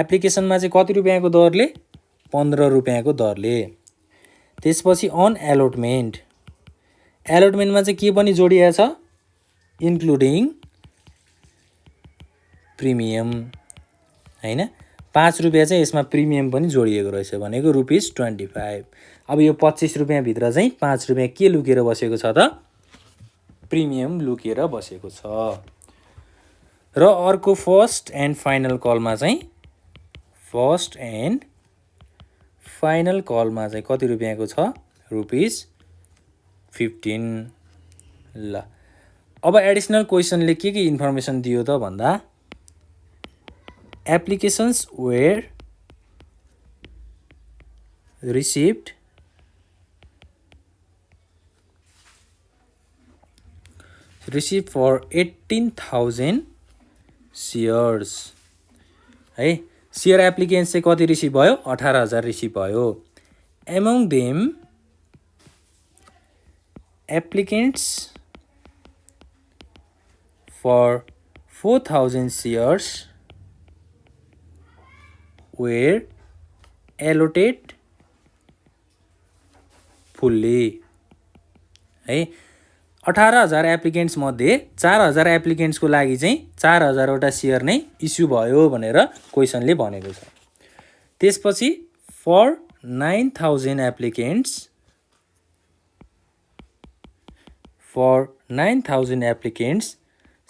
एप्लिकेसनमा चाहिँ कति रुपैयाँको दरले? 15 रुपैयाँको दरले। त्यसपछि अन एलोटमेन्ट। एलोटमेन्टमा चाहिँ के पनि जोडिएको छ? इन्क्लुडिङ प्रिमियम हैन। 5 रुपैयाँ चाहिँ यसमा प्रिमियम पनि जोडिएको रहेछ भनेको ₹25। अब यो 25 रुपैयाँ भित्र चाहिँ 5 रुपैयाँ के लुकेर बसेको छ त? प्रिमियम लुकेर बसेको छ। र अर्को फर्स्ट एन्ड फाइनल कलमा चाहिँ कति रुपैयाँको छ? ₹15। ल अब एडिसनल क्वेसनले के इन्फर्मेसन दियो त भन्दा applications were received for 18,000 shares है। सेयर एप्लिकेन्ट्स चाहिँ कति रिसिभ भयो? 18,000 रिसिभ भयो। Among them applicants for 4,000 shares were allocated fully है। 18,000 एप्लिकेन्ट्स मध्ये 4,000 एप्लिकेन्ट्सको लागि चाहिँ 4,000 वटा सेयर नै इस्यु भयो भनेर क्वेसनले भनेको छ। त्यसपछि for 9,000 applicants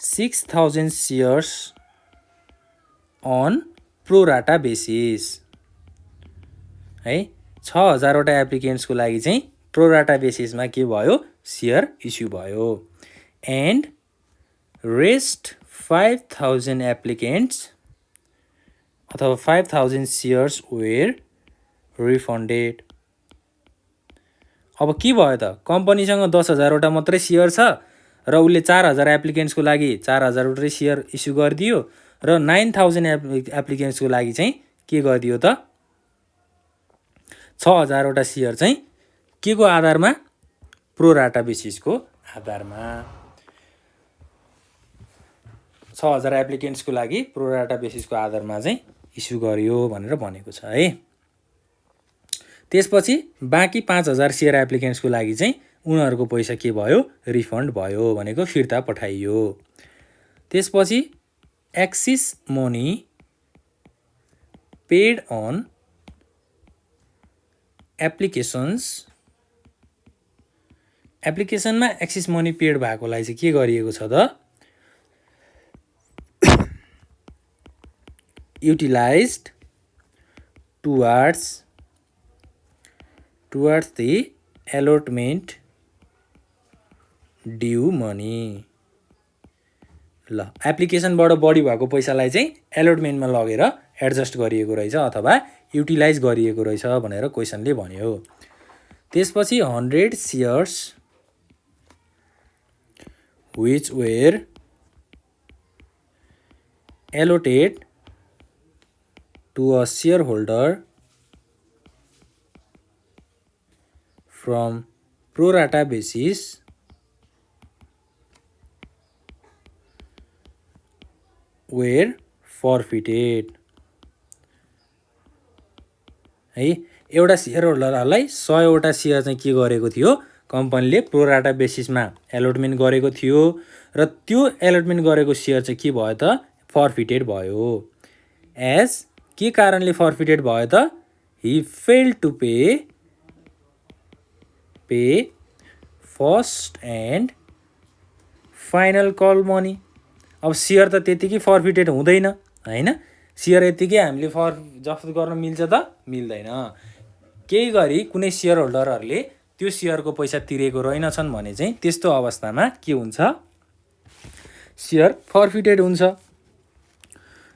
6,000 shares on pro rata basis है। 6,000 वटा एप्लिकेन्ट्सको लागि चाहिँ प्रोराटा बेसिसमा के भयो? सेयर इस्यु भयो। एन्ड रेस्ट 5,000 एप्लिकेन्ट्स अथवा 5,000 सेयर्स वेयर रिफन्डेड। अब के भयो त? कम्पनीसँग 10,000 वटा मात्रै सेयर छ र उसले 4,000 एप्लिकेन्ट्सको लागि 4,000 वटा सेयर इस्यु गरिदियो र 9,000 एप्लिकेन्ट्सको लागि चाहिँ के गरिदियो त? 6,000 वटा सेयर चाहिँ के को आधारमा? प्रोराटा बेसिसको आधारमा। 6,000 एप्लिकेन्ट्सको लागि प्रोराटा बेसिसको आधारमा चाहिँ इस्यु गरियो भनेर भनेको छ है। त्यसपछि बाँकी 5,000 सेयर एप्लिकेन्ट्सको लागि चाहिँ उनीहरूको पैसा के भयो? रिफन्ड भयो भनेको फिर्ता पठाइयो। त्यसपछि एक्सिस मनी पेड अन एप्लिकेसनमा एक्सिस मनी पेड भएकोलाई चाहिँ के गरिएको छ त? Utilised towards the allotment due money. ल एप्लिकेसनबाट बढी भएको पैसालाई चाहिँ एलोटमेन्टमा लगेर एडजस्ट गरिएको रहेछ अथवा युटिलाइज गरिएको रहेछ भनेर क्वेसनले भन्यो। त्यसपछि 100 shares which were allocated to a shareholder from pro rata basis were forfeited है। एउटा सेयर होल्डरलाई 100 वटा सेयर चाहिँ के गरेको थियो? कम्पनीले प्रोराटा बेसिसमा एलोटमेन्ट गरेको थियो र त्यो एलोटमेन्ट गरेको सेयर चाहिँ के भयो त? फर्फिटेड भयो। एज के कारणले फर्फिटेड भयो त? He failed to pay first and final call money. अब सेयर त त्यतिकै फर्फिटेड हुँदैन हैन। सेयर यतिकै हामीले जफ्त गर्न मिल्छ त? मिल्दैन। केही गरी कुनै सेयर होल्डरहरूले त्यो सेयरको पैसा तिरेको रहेनछन् भने चाहिँ त्यस्तो अवस्थामा के हुन्छ? सेयर फर्फिटेड हुन्छ।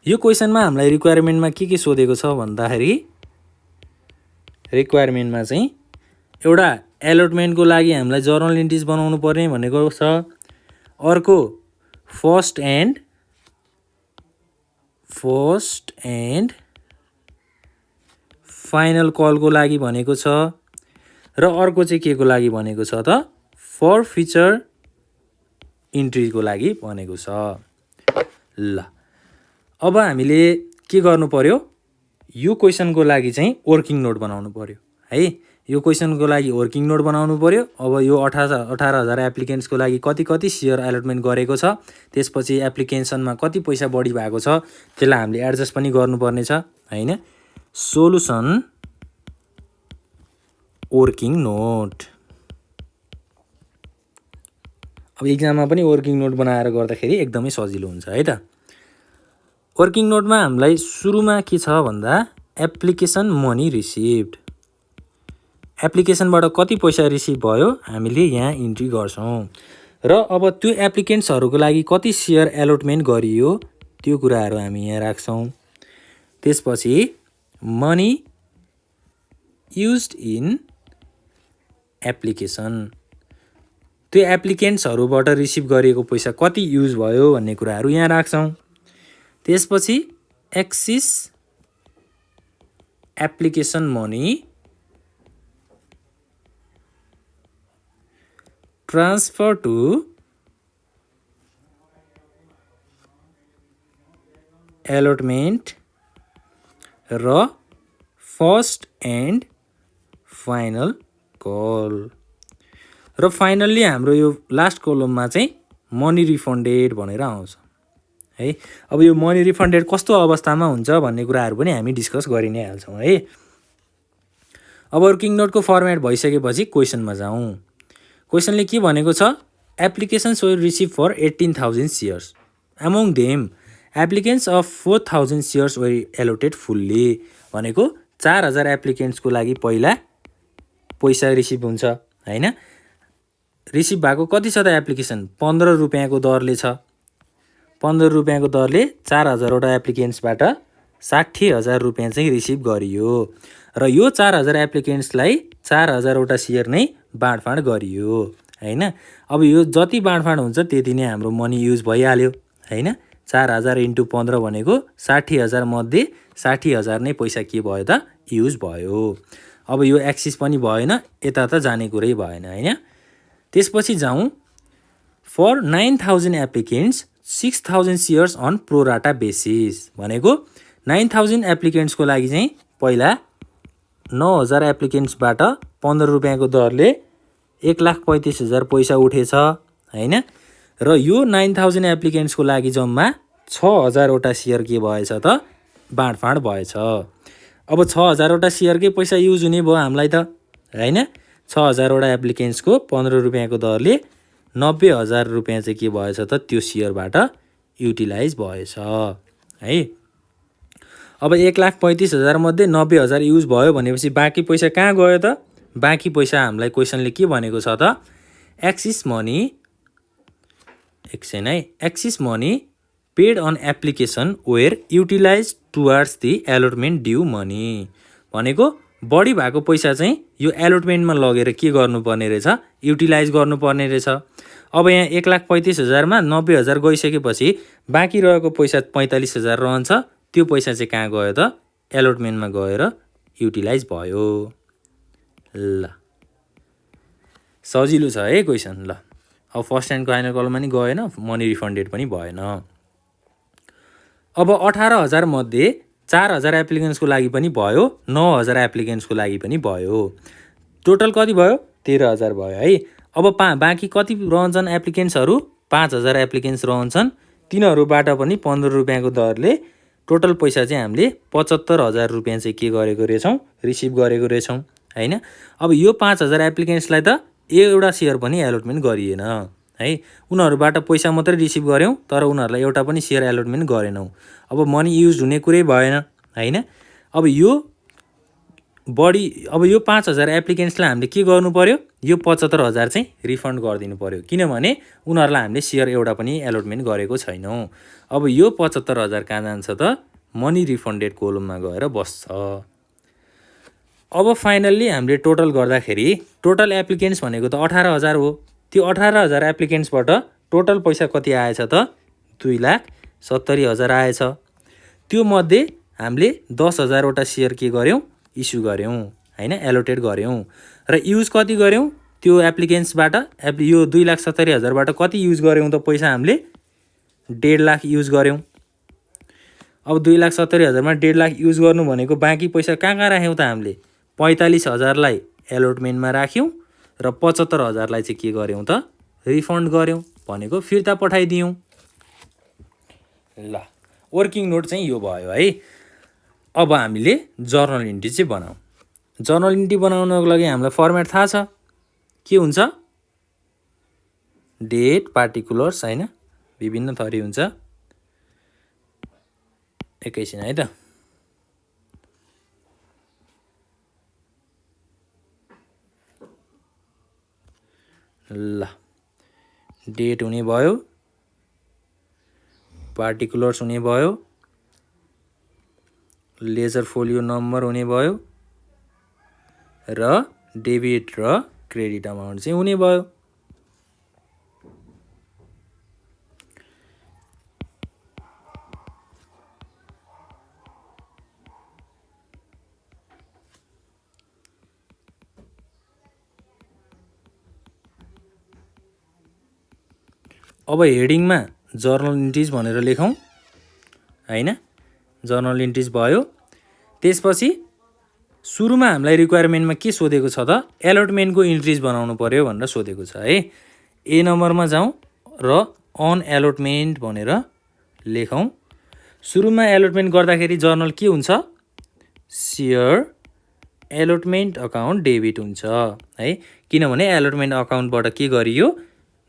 यो क्वेसनमा हामीलाई रिक्वायरमेन्टमा के सोधेको छ भन्दाखेरि रिक्वायरमेन्टमा चाहिँ एउटा एलोटमेन्टको लागि हामीलाई जर्नल इन्ट्रिज बनाउनु पर्ने भनेको छ। अर्को फर्स्ट एन्ड फाइनल कलको लागि भनेको छ र अर्को चाहिँ के को लागि भनेको छ त फर फिचर इन्ट्रीको लागि भनेको छ। ल अब हामीले के गर्नु पर्यो, यो क्वेसनको लागि चाहिँ वर्किङ नोट बनाउनु पर्यो है। यो क्वेसनको लागि वर्किङ नोट बनाउनु पर्यो। अब यो 18,000 एप्लिकेन्ट्सको लागि कति सेयर एलोटमेन्ट गरेको छ, त्यसपछि एप्लिकेसनमा कति पैसा बढी भएको छ त्यसलाई हामीले एडजस्ट पनि गर्नुपर्ने छ हैन। Solution working note. अब एक्जाममा पनि वर्किङ नोट बनाएर गर्दाखेरि एकदमै सजिलो हुन्छ है त। वर्किङ नोटमा हामीलाई सुरुमा के छ भन्दा एप्लिकेसन मनी रिसिभ्ड, एप्लिकेसनबाट कति पैसा रिसिभ भयो हामीले यहाँ इन्ट्री गर्छौँ र अब त्यो एप्लिकेन्ट्सहरूको लागि कति सेयर एलोटमेन्ट गरियो त्यो कुराहरू हामी यहाँ राख्छौँ। त्यसपछि मनी युज्ड इन एप्लिकेसन, त्यो एप्लिकेन्ट्सहरूबाट रिसिभ गरिएको पैसा कति युज भयो भन्ने कुराहरू यहाँ राख्छौँ। त्यसपछि excess application money transfer to allotment र फर्स्ट एन्ड फाइनल कल र फाइनल्ली हाम्रो यो लास्ट कलममा चाहिँ मनी रिफन्डेड भनेर आउँछ है। अब यो मनी रिफन्डेड कस्तो अवस्थामा हुन्छ भन्ने कुराहरू पनि हामी डिस्कस गरि नै हाल्छौँ है। अब वर्किङ नोटको फर्मेट भइसकेपछि क्वेसनमा जाउँ। क्वेसनले के भनेको छ, applications were receive for 18,000 shares, among them applicants of 4,000 shares were allotted fully भनेको 4,000 एप्लिकेन्ट्सको लागि पहिला पैसा रिसिभ हुन्छ हैन। रिसिभ भएको कति छ त एप्लिकेसन 15 रुपियाँको दरले छ। 15 रुपियाँको दरले 4,000वटा एप्लिकेन्ट्सबाट 60,000 रुपियाँ चाहिँ रिसिभ गरियो र यो 4,000 एप्लिकेन्ट्सलाई 4,000वटा सेयर नै बाँडफाँड गरियो हैन। अब यो जति बाँडफाँड हुन्छ त्यति नै हाम्रो मनी युज भइहाल्यो हैन। 4,000 × 15 भनेको 60,000 मध्ये 60,000 नै पैसा के भयो त युज भयो। अब यो एक्सिस पनि भएन, यता त जाने कुरै भएन हैन। त्यसपछि जाउँ for 9,000 applicants 6,000 shares on pro rata basis भनेको 9,000 एप्लिकेन्ट्सको लागि चाहिँ पहिला 9,000 एप्लिकेन्ट्सबाट 15 रुपियाँको दरले 1,35,000 पैसा उठेछ हैन। र यो 9,000 एप्लिकेन्ट्सको लागि जम्मा 6,000वटा सेयर के भएछ त बाँडफाँड भएछ। अब 6,000वटा सेयरकै पैसा युज हुने भयो हामीलाई त हैन। 6,000वटा एप्लिकेन्ट्सको 15 रुपियाँको दरले 90,000 रुपियाँ चाहिँ के भएछ त त्यो सेयरबाट युटिलाइज भएछ है। अब 1,35,000 मध्ये 90,000 युज भयो भनेपछि बाँकी पैसा कहाँ गयो त, बाँकी पैसा हामीलाई क्वेसनले के भनेको छ त एक्सिस मनी एकछिन है, excess money paid on application were utilise towards the allotment due money भनेको बढी भएको पैसा चाहिँ यो एलोटमेन्टमा लगेर के गर्नुपर्ने रहेछ युटिलाइज गर्नुपर्ने रहेछ। अब यहाँ 1,35,000 मा 90,000 गइसकेपछि बाँकी रहेको पैसा 45,000 रहन्छ। त्यो पैसा चाहिँ कहाँ गयो त एलोटमेन्टमा गएर युटिलाइज भयो। ल सजिलो छ है क्वेसन। ल अब फर्स्ट एन्ड फाइनल कलममा नि गएन, मनी रिफन्डेड पनि भएन। अब 18,000 मध्ये 4,000 एप्लिकेन्ट्सको लागि पनि भयो, 9,000 एप्लिकेन्ट्सको लागि पनि भयो। टोटल कति भयो 13,000 भयो है। अब बाँकी कति रहन्छन् एप्लिकेन्ट्सहरू 5,000 एप्लिकेन्ट्स रहन्छन्। तिनीहरूबाट पनि 15 रुपियाँको दरले टोटल पैसा चाहिँ हामीले 75,000 रुपियाँ चाहिँ के गरेको रहेछौँ रिसिभ गरेको रहेछौँ हैन। अब यो 5,000 एप्लिकेन्ट्सलाई त एउटा सेयर पनि एलोटमेन्ट गरिएन है। उनीहरूबाट पैसा मात्रै रिसिभ गऱ्यौँ तर उनीहरूलाई एउटा पनि सेयर एलोटमेन्ट गरेनौँ। अब मनी युज हुने कुरै भएन हैन। अब यो 5,000 एप्लिकेन्ट्सलाई हामीले के गर्नु पर्यो, यो 75,000 चाहिँ रिफन्ड गरिदिनु पर्यो किनभने उनीहरूलाई हामीले सेयर एउटा पनि एलोटमेन्ट गरेको छैनौँ। अब यो 75,000 कहाँ जान्छ त मनी रिफन्डेड कोलममा गएर बस्छ। अब फाइनल्ली हामीले टोटल गर्दाखेरि टोटल एप्लिकेन्ट्स भनेको त 18,000 हो। त्यो 18,000 एप्लिकेन्ट्सबाट टोटल पैसा कति आएछ त 2,70,000 आएछ। त्यो मध्ये हामीले 10,000 वटा सेयर के गर्यौँ इस्यु गर्यौँ हैन, एलोटेड गर्यौँ र युज कति गर्यौँ त्यो एप्लिकेन्ट्सबाट यो 2,70,000 बाट कति युज गर्यौँ त पैसा हामीले 1.5 लाख युज गर्यौँ। अब 2,70,000 मा 1.5 लाख युज गर्नु भनेको बाँकी पैसा कहाँ राख्यौँ त हामीले 45,000 लाई एलोटमेन्टमा राख्यौँ र 75,000 लाई चाहिँ के गर्यौँ त रिफन्ड गर्यौँ भनेको फिर्ता पठाइदियौँ। ल वर्किङ नोट चाहिँ यो भयो है। अब हामीले जर्नल इन्ट्री चाहिँ बनाऊ। जर्नल इन्ट्री बनाउनको लागि हामीलाई फर्मेट थाहा छ के हुन्छ, डेट पार्टिकुलर्स हैन, विभिन्न थरी हुन्छ। एकैछिन है त। ल डेट हुने भयो, पार्टिकुलर्स हुने भयो, लेजर फोलियो नम्बर हुने भयो र डेबिट र क्रेडिट अमाउन्ट चाहिँ हुने भयो। अब हेडिङमा जर्नल इन्ट्रिज भनेर लेखौँ हैन, जर्नल इन्ट्रिज भयो। त्यसपछि सुरुमा हामीलाई रिक्वायरमेन्टमा के सोधेको छ त एलोटमेन्टको इन्ट्रिज बनाउनु पर्यो भनेर सोधेको छ है। ए नम्बरमा जाउँ र अन एलोटमेन्ट भनेर लेखौँ। सुरुमा एलोटमेन्ट गर्दाखेरि जर्नल के हुन्छ सेयर एलोटमेन्ट अकाउन्ट डेबिट हुन्छ है, किनभने एलोटमेन्ट अकाउन्टबाट के गरियो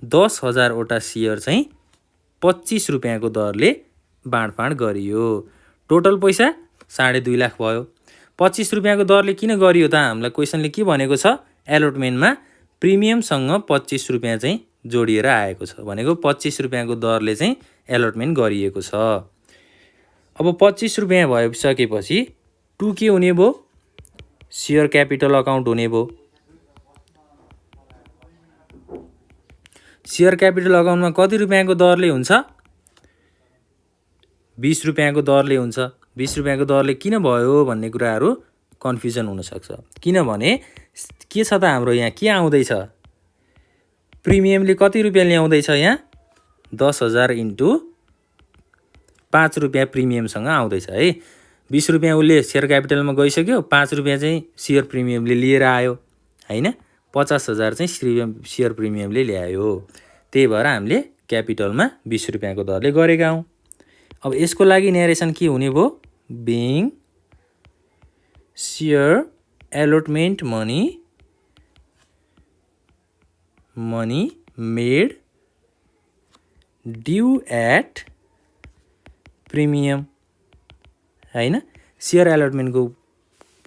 10,000 वटा सेयर चाहिँ 25 रुपियाँको दरले बाँडफाँड गरियो। टोटल पैसा 2.5 लाख भयो। 25 रुपियाँको दरले किन गरियो त हामीलाई क्वेसनले के भनेको छ एलोटमेन्टमा प्रिमियमसँग 25 रुपियाँ चाहिँ जोडिएर आएको छ भनेको 25 रुपियाँको दरले चाहिँ एलोटमेन्ट गरिएको छ। अब 25 रुपियाँ भइसकेपछि 2 के हुने भयो सेयर क्यापिटल अकाउन्ट हुने भयो। सेयर क्यापिटल अकाउन्टमा कति रुपियाँको दरले हुन्छ 20 रुपियाँको दरले हुन्छ। 20 रुपियाँको दरले किन भयो भन्ने कुराहरू कन्फ्युजन हुनसक्छ, किनभने के छ त हाम्रो यहाँ के आउँदैछ प्रिमियमले कति रुपियाँ ल्याउँदैछ यहाँ 10,000 इन्टु 5 रुपियाँ प्रिमियमसँग आउँदैछ है। 20 रुपियाँ उसले सेयर क्यापिटलमा गइसक्यो, 5 रुपियाँ चाहिँ सेयर प्रिमियमले लिएर आयो हैन, 50,000 चाहिँ सेयर प्रिमियमले ल्यायो। त्यही भएर हामीले क्यापिटलमा 20 रुपियाँको दरले गरेका हौँ। अब यसको लागि नरेसन के हुने भयो being share allotment money made due at premium हैन। सेयर एलोटमेन्टको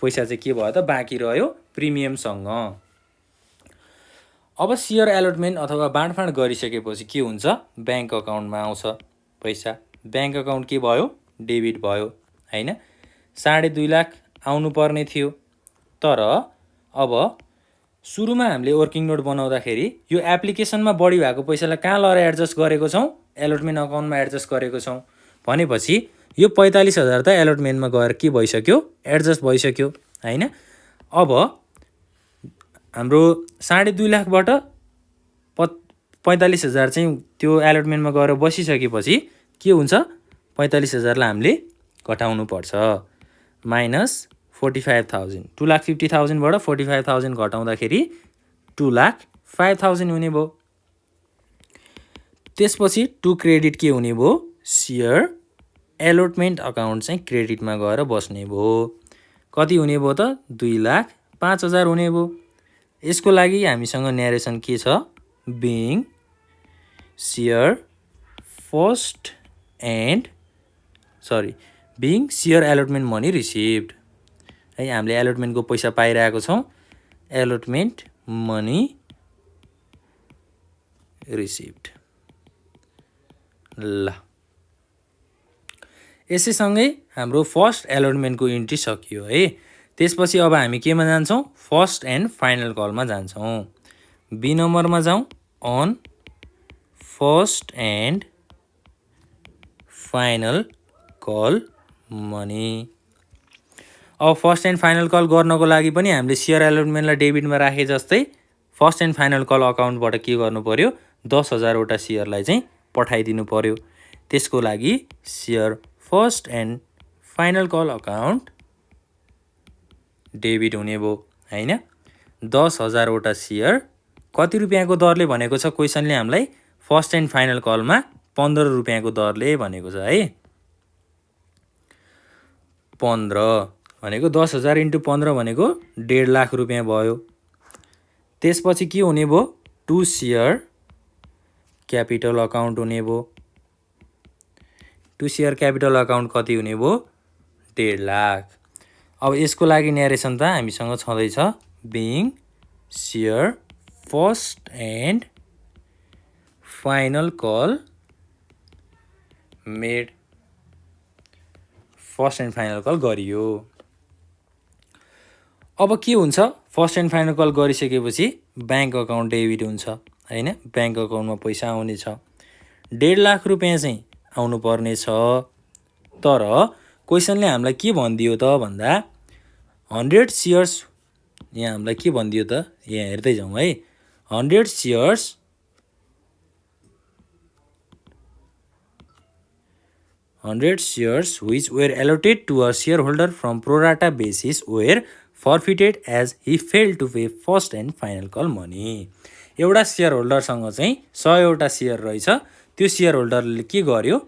पैसा चाहिँ के भयो त बाँकी रह्यो प्रिमियमसँग। अब सेयर एलोटमेन्ट अथवा बाँडफाँड गरिसकेपछि के हुन्छ ब्याङ्क अकाउन्टमा आउँछ पैसा। ब्याङ्क अकाउन्ट के भयो डेबिट भयो हैन। 2.5 लाख आउनु पर्ने थियो, तर अब सुरुमा हामीले वर्किङ नोट बनाउँदाखेरि यो एप्लिकेसनमा बढी भएको पैसालाई कहाँ लगेर एडजस्ट गरेको छौँ एलोटमेन्ट अकाउन्टमा एडजस्ट गरेको छौँ भनेपछि यो 45,000 त एलोटमेन्टमा गएर के भइसक्यो एडजस्ट भइसक्यो हैन। अब हाम्रो 2.5 लाखबाट 45,000 चाहिँ त्यो एलोटमेन्टमा गएर बसिसकेपछि के हुन्छ 45,000 लाई हामीले घटाउनु पर्छ माइनस 45,000 2,50,000 बाट 45,000 घटाउँदाखेरि 2,05,000 हुने भयो। त्यसपछि टु क्रेडिट के हुने भयो सेयर एलोटमेन्ट अकाउन्ट चाहिँ क्रेडिटमा गएर बस्ने भयो। कति हुने भयो त 2,05,000 हुने भयो। यसको लागि हामीसँग नरेसन के छ being share being share allotment money received है। हामीले एलोटमेन्टको पैसा पाइरहेको छौँ एलोटमेन्ट मनी रिसिभ्ड। ल यसैसँगै हाम्रो फर्स्ट एलोटमेन्टको इन्ट्री सकियो है। त्यसपछि अब हामी केमा जान्छौँ? फर्स्ट एन्ड फाइनल कलमा जान्छौँ। बी नम्बरमा जाउँ, on first and final call money. अब फर्स्ट एन्ड फाइनल कल गर्नको लागि पनि हामीले सेयर एलोटमेन्टलाई डेबिटमा राखे जस्तै फर्स्ट एन्ड फाइनल कल अकाउन्टबाट के गर्नु पर्यो? 10,000 वटा सेयरलाई चाहिँ पठाइदिनु पर्यो। त्यसको लागि share first and final call account debit हुने भयो हैन। 10,000 वटा सेयर कति रुपियाँको दरले भनेको छ क्वेसनले हामीलाई? फर्स्ट एन्ड फाइनल कलमा 15 रुपियाँको दरले भनेको छ है। 15 भनेको 10,000 × 15 भनेको 1.5 लाख रुपियाँ भयो। त्यसपछि के हुने भयो? 2 सेयर क्यापिटल अकाउन्ट हुने भयो। 2 सेयर क्यापिटल अकाउन्ट कति हुने भयो? 1.5 लाख। अब यसको लागि न्यारेसन त हामीसँग छँदैछ, being share first and final call made. First and final call गरियो। अब के हुन्छ? फर्स्ट एन्ड फाइनल कल गरिसकेपछि ब्याङ्क अकाउन्ट डेबिट हुन्छ हैन। ब्याङ्क अकाउन्टमा पैसा आउने छ। 1.5 लाख रुपियाँ चाहिँ आउनु पर्ने छ। तर क्वेसनले हामीलाई के भनिदियो त भन्दा 100 सेयर्स, यहाँ हामीलाई के भनिदियो त? यहाँ हेर्दै जाउँ है। 100 shares which were allotted to a shareholder from pro rata basis were forfeited as he failed to pay first and final call money। एउटा सेयर होल्डरसँग चाहिँ 100 वटा सेयर रहेछ। त्यो सेयर होल्डरले के गर्यो?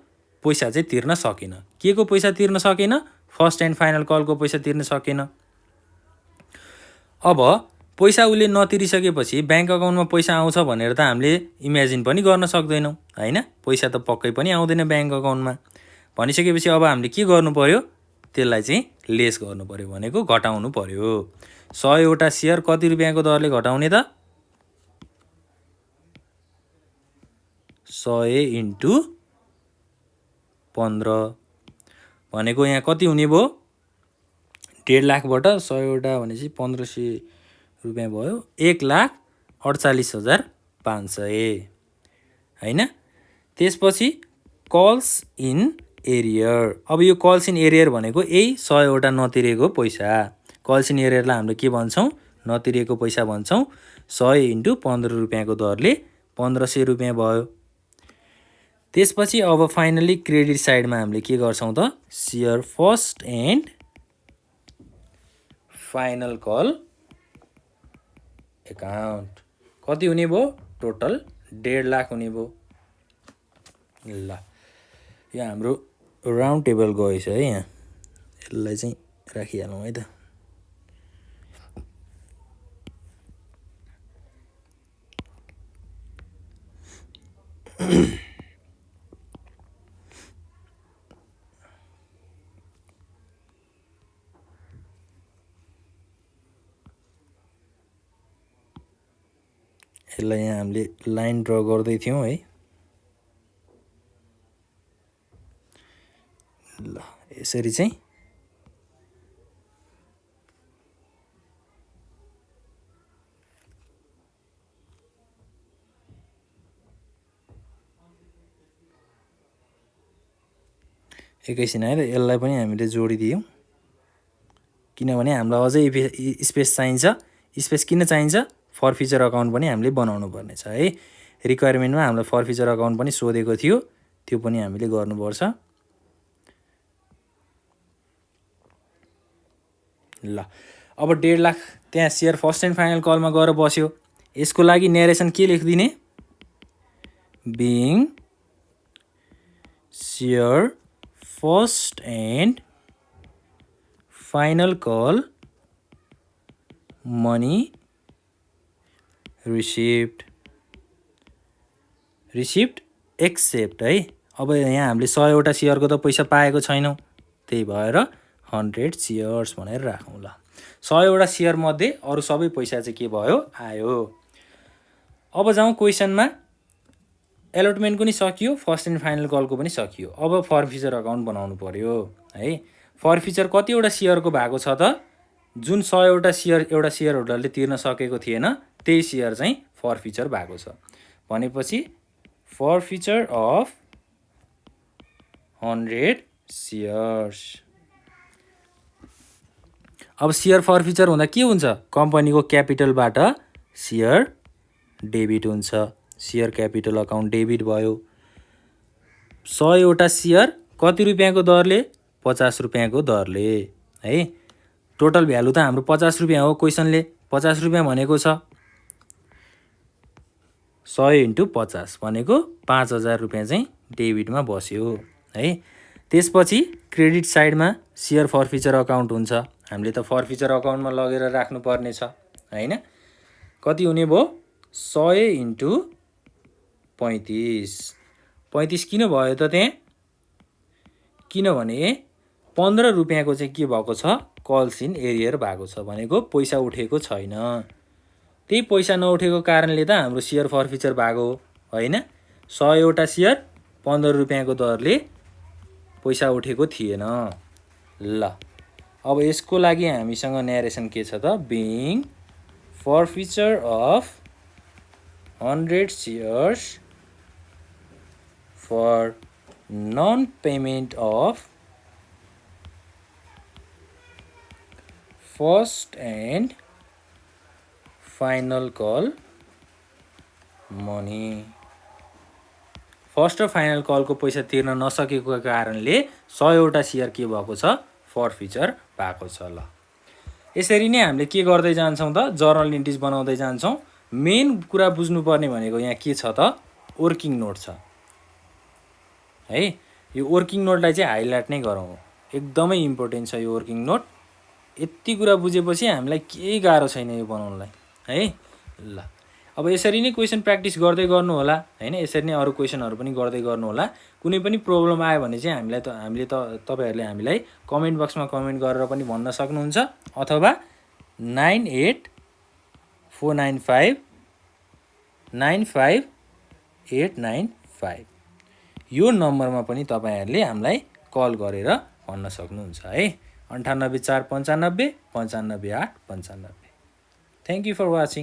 पैसा चाहिँ तिर्न सकेन। के को पैसा तिर्न सकेन? फर्स्ट एन्ड फाइनल कलको पैसा तिर्न सकेन। अब पैसा उसले नतिरिसकेपछि ब्याङ्क अकाउन्टमा पैसा आउँछ भनेर त हामीले इमेजिन पनि गर्न सक्दैनौँ हैन। पैसा त पक्कै पनि आउँदैन ब्याङ्क अकाउन्टमा। भनिसकेपछि अब हामीले के गर्नु पर्यो? त्यसलाई चाहिँ लेस गर्नु पर्यो, भनेको घटाउनु पर्यो। 100 वटा सेयर कति रुपियाँको दरले घटाउने त? 100 × 15 भनेको यहाँ कति हुने भयो? 1.5 लाखबाट 100 वटा भनेपछि 1500 रुपियाँ भयो। 1,48,500 हैन। त्यसपछि कल्स इन एरियर। अब यो कल्स इन एरियर भनेको यही 100 वटा नतिरेको पैसा। कल्स इन एरियरलाई हामीले के भन्छौँ? नतिरेको पैसा भन्छौँ। 100 × 15 रुपियाँको दरले 1500 रुपियाँ भयो। त्यसपछि अब फाइनली क्रेडिट साइडमा हामीले के गर्छौँ त? Share first and final call account कति हुने भयो? टोटल 1.5 लाख हुने भयो। ल यहाँ हाम्रो राउन्ड टेबल गएछ है। यहाँ यसलाई चाहिँ राखिहालौँ है त। यसलाई यहाँ हामीले लाइन ड्र गर्दै थियौँ है। ल यसरी चाहिँ एकैछिन है त। यसलाई पनि हामीले जोडिदियौँ किनभने हामीलाई अझै स्पेस चाहिन्छ। स्पेस किन चाहिन्छ? फर फ्युचर अकाउन्ट पनि हामीले बनाउनु पर्ने छ है। रिक्वायरमेन्टमा हामीलाई फर फ्युचर अकाउन्ट पनि सोधेको थियो, त्यो पनि हामीले गर्नुपर्छ। ल अब 1.5 लाख त्यहाँ सेयर फर्स्ट एन्ड फाइनल कलमा गएर बस्यो। यसको लागि न्यारेसन के लेखिदिने? Being share first and final call money receipt except है। अब यहाँ हामीले 100 वटा सेयरको त पैसा पाएको छैनौँ, त्यही भएर 100 सेयर्स भनेर राखौँ। ल 100 वटा सेयर मध्ये अरू सबै पैसा चाहिँ के भयो? आयो। अब जाउँ क्वेसनमा। एलोटमेन्टको पनि सकियो, फर्स्ट एन्ड फाइनल कलको पनि सकियो। अब फर फ्युचर अकाउन्ट बनाउनु पर्यो है। फर फ्युचर कतिवटा सेयरको भएको छ त? जुन 100वटा सेयर एउटा सेयर होल्डरले तिर्न सकेको थिएन त्यही सेयर चाहिँ फरफिचर भएको छ भनेपछि फरफिचर अफ 100 सेयर्स। अब सेयर फरफिचर हुँदा के हुन्छ कम्पनीको क्यापिटलबाट सेयर डेबिट हुन्छ सेयर क्यापिटल अकाउन्ट डेबिट भयो 100वटा सेयर कति रुपियाँको दरले 50 रुपियाँको दरले है टोटल भ्यालु त हाम्रो 50 रुपियाँ हो क्वेसनले 50 रुपियाँ भनेको छ 100 × 50 भनेको 5000 रुपियाँ चाहिँ डेबिटमा बस्यो है त्यसपछि क्रेडिट साइडमा सेयर फरफिचर अकाउन्ट हुन्छ हामीले त फरफिचर अकाउन्टमा लगेर राख्नुपर्ने छ हैन कति हुने भयो 100 × 35 35 किन भयो त त्यहाँ किनभने 15 रुपियाँको चाहिँ के भएको छ कल्स इन एरियर भएको छ भनेको पैसा उठेको छैन त्यही पैसा नउठेको कारणले त हाम्रो सेयर फरफिचर भएको हो हैन 100वटा सेयर 15 रुपियाँको दरले पैसा उठेको थिएन ल अब यसको लागि हामीसँग न्यारेसन के छ त being forfeiture of 100 shares for non payment of first and final call money first र फाइनल कलको पैसा तिर्न नसकेको कारणले 100वटा सेयर के भएको छ फरफिचर भएको छ ल यसरी नै हामीले के गर्दै जान्छौँ त जर्नल इन्ट्रिज बनाउँदै जान्छौँ मेन कुरा बुझ्नुपर्ने भनेको यहाँ के छ त वर्किङ नोट छ है यो वर्किङ नोटलाई चाहिँ हाइलाइट नै गरौँ एकदमै इम्पोर्टेन्ट छ यो वर्किङ नोट यति कुरा बुझेपछि हामीलाई केही गाह्रो छैन यो बनाउनलाई है ल अब यसरी नै क्वेसन प्र्याक्टिस गर्दै गर्नु होला हैन यसरी नै अरु क्वेसनहरु पनि गर्दै गर्नु होला कुनै पनि प्रब्लम आयो भने चाहिँ हामीले तपाईहरुले हामीलाई कमेन्ट बक्समा कमेन्ट गरेर पनि भन्न सक्नुहुन्छ अथवा 9849595895 यो नम्बरमा पनि तपाईहरुले हामीलाई कल गरेर भन्न सक्नुहुन्छ है 9849595895 थ्यांक यू फर वाचिङ।